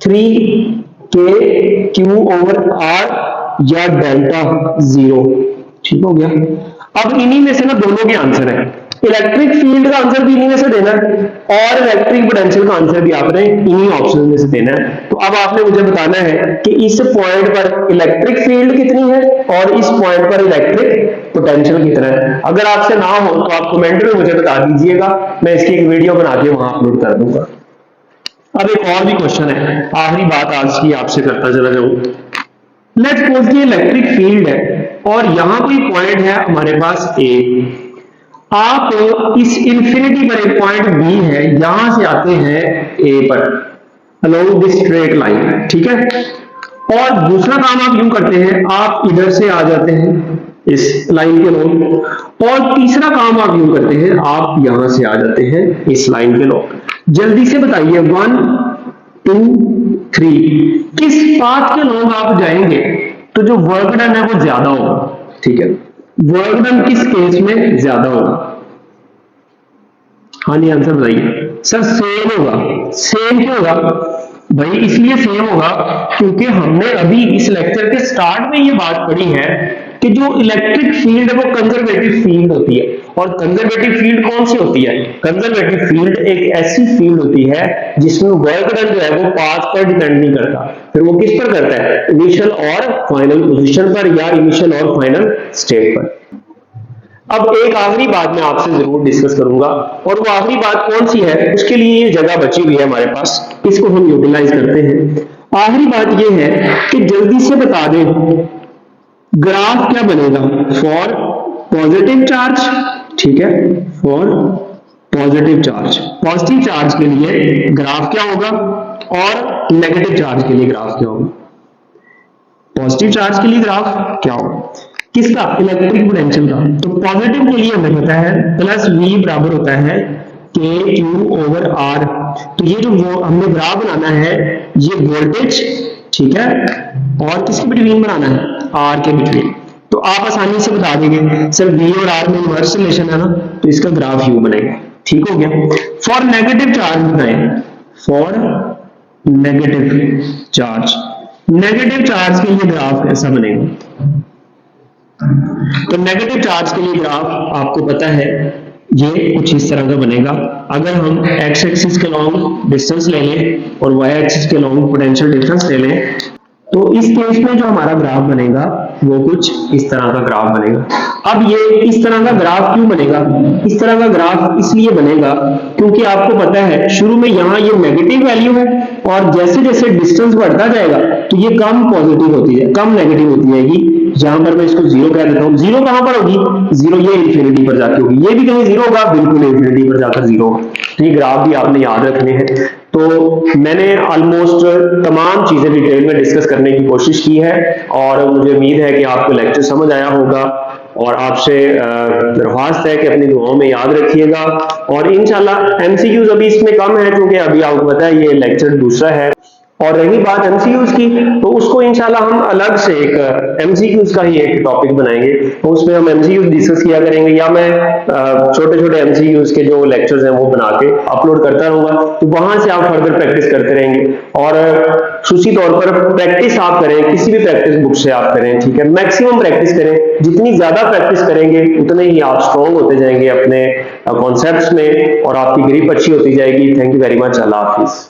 3kq ओवर r या डेल्टा 0। ठीक हो गया। अब इन्हीं में से ना दोनों के आंसर है, इलेक्ट्रिक फील्ड का आंसर भी इन्हीं में से देना है और इलेक्ट्रिक पोटेंशियल का आंसर भी आपने इन्हीं ऑप्शन में से देना है। तो अब आपने मुझे बताना है कि इस पॉइंट पर इलेक्ट्रिक फील्ड कितनी है और इस पॉइंट पर इलेक्ट्रिक पोटेंशियल कितना है। अगर आपसे ना हो तो आप कमेंट में मुझे बता दीजिएगा, मैं इसकी एक वीडियो बना के वहां अपलोड कर दूंगा। अब एक और भी क्वेश्चन है, आखिरी बात आज की आपसे करता चला जाऊं। लेट्स सपोज कि इलेक्ट्रिक फील्ड है और यहां कोई पॉइंट है हमारे पास A, आप इस इंफिनिटी पर एक पॉइंट B है, यहां से आते हैं A पर अलोंग दिस स्ट्रेट लाइन, ठीक है, और दूसरा काम आप यूं करते हैं, आप इधर से आ जाते हैं इस लाइन के लोग, और तीसरा काम आप यूं करते हैं, आप यहां से आ जाते हैं इस लाइन के लोग। जल्दी से बताइए 1 2 3 किस पाथ के लोग आप जाएंगे तो जो वर्क डन है वो ज्यादा होगा, ठीक है। वर्क डन किस केस में ज्यादा होगा? हाँ जी, आंसर बताइए। सर सेम होगा। सेम क्यों होगा भाई? इसलिए सेम होगा क्योंकि हमने अभी इस लेक्चर के स्टार्ट में ये बात पढ़ी है कि जो इलेक्ट्रिक फील्ड है वो कंजर्वेटिव फील्ड होती है। और कंजर्वेटिव फील्ड कौन सी होती है? कंजर्वेटिव फील्ड एक ऐसी फील्ड होती है जिसमें वर्क डन जो है वो पाथ पर डिपेंड नहीं करता, फिर वो किस पर करता है? इनिशियल और फाइनल पोजीशन पर या इनिशियल और फाइनल स्टेट पर। अब एक आखिरी बात मैं आपसे जरूर डिस्कस करूंगा, और वो आखिरी बात कौन सी है उसके लिए ये जगह बची हुई है हमारे पास, इसको हम यूटिलाइज करते हैं। आखिरी बात ये है कि जल्दी से बता दें ग्राफ क्या बनेगा फॉर पॉजिटिव चार्ज, ठीक है, for positive charge. Positive charge के लिए ग्राफ क्या होगा और नेगेटिव चार्ज के लिए ग्राफ क्या होगा? पॉजिटिव चार्ज के लिए ग्राफ क्या होगा? किसका? इलेक्ट्रिक पोटेंशियल का। तो पॉजिटिव के लिए हमें पता है प्लस v बराबर होता है के क्यू ओवर आर। तो ये जो हमने ग्राफ बनाना है ये वोल्टेज, ठीक है, और किसके बिटवीन बनाना है? आर के बिटवीन। तो आप आसानी से बता देंगे सर v और r में इनवर्स रिलेशन है ना, तो इसका ग्राफ u बनेगा। ठीक हो गया। फॉर नेगेटिव चार्ज बताएं, for negative charge, negative charge के लिए ग्राफ कैसा बनेगा? तो नेगेटिव चार्ज के लिए ग्राफ आपको पता है ये कुछ इस तरह का बनेगा। अगर हम x एक्सिस के लॉन्ग डिस्टेंस ले लें और y एक्सिस के लॉन्ग पोटेंशियल डिफरेंस ले लें, तो इस केस में जो हमारा ग्राफ बनेगा वो कुछ इस तरह का ग्राफ बनेगा। अब ये इस तरह का ग्राफ क्यों बनेगा? इस तरह का ग्राफ इसलिए बनेगा क्योंकि आपको पता है शुरू में यहाँ ये नेगेटिव वैल्यू है और जैसे जैसे डिस्टेंस बढ़ता जाएगा तो ये कम पॉजिटिव होती है, कम नेगेटिव होती जाएगी। यहां पर मैं इसको जीरो कह देता हूं। जीरो कहां पर होगी? जीरो ये इंफिनिटी पर जाके होगी। ये भी कहीं जीरो होगा? बिल्कुल इंफिनिटी पर जाकर जीरो होगा। तो ये ग्राफ भी आपने याद रखने हैं। तो मैंने ऑलमोस्ट तमाम चीजें डिटेल में डिस्कस करने की कोशिश की है और मुझे उम्मीद है कि आपको लेक्चर समझ आया होगा, और आपसे दरख्वास्त है कि अपनी दुआओं में याद रखिएगा। और इंशाल्लाह एमसीक्यूज अभी इसमें कम है क्योंकि अभी आपको पता है ये लेक्चर दूसरा है। और रही बात एमसीक्यूज की, तो उसको इंशाल्लाह हम अलग से एक एमसीक्यूज का ही एक टॉपिक बनाएंगे, तो उसमें हम एमसीक्यूज डिस्कस किया करेंगे, या मैं छोटे छोटे एमसीक्यूज के जो लेक्चर्स हैं वो बना के अपलोड करता रहूंगा। तो वहां से आप फर्दर प्रैक्टिस करते रहेंगे और खुशी तौर पर प्रैक्टिस आप करें, किसी भी प्रैक्टिस बुक से आप करें, ठीक है, मैक्सिमम प्रैक्टिस करें। जितनी ज्यादा प्रैक्टिस करेंगे उतने ही आप स्ट्रॉन्ग होते जाएंगे अपने कॉन्सेप्ट्स में और आपकी ग्रिप अच्छी होती जाएगी। Thank you very much. Allah Hafiz.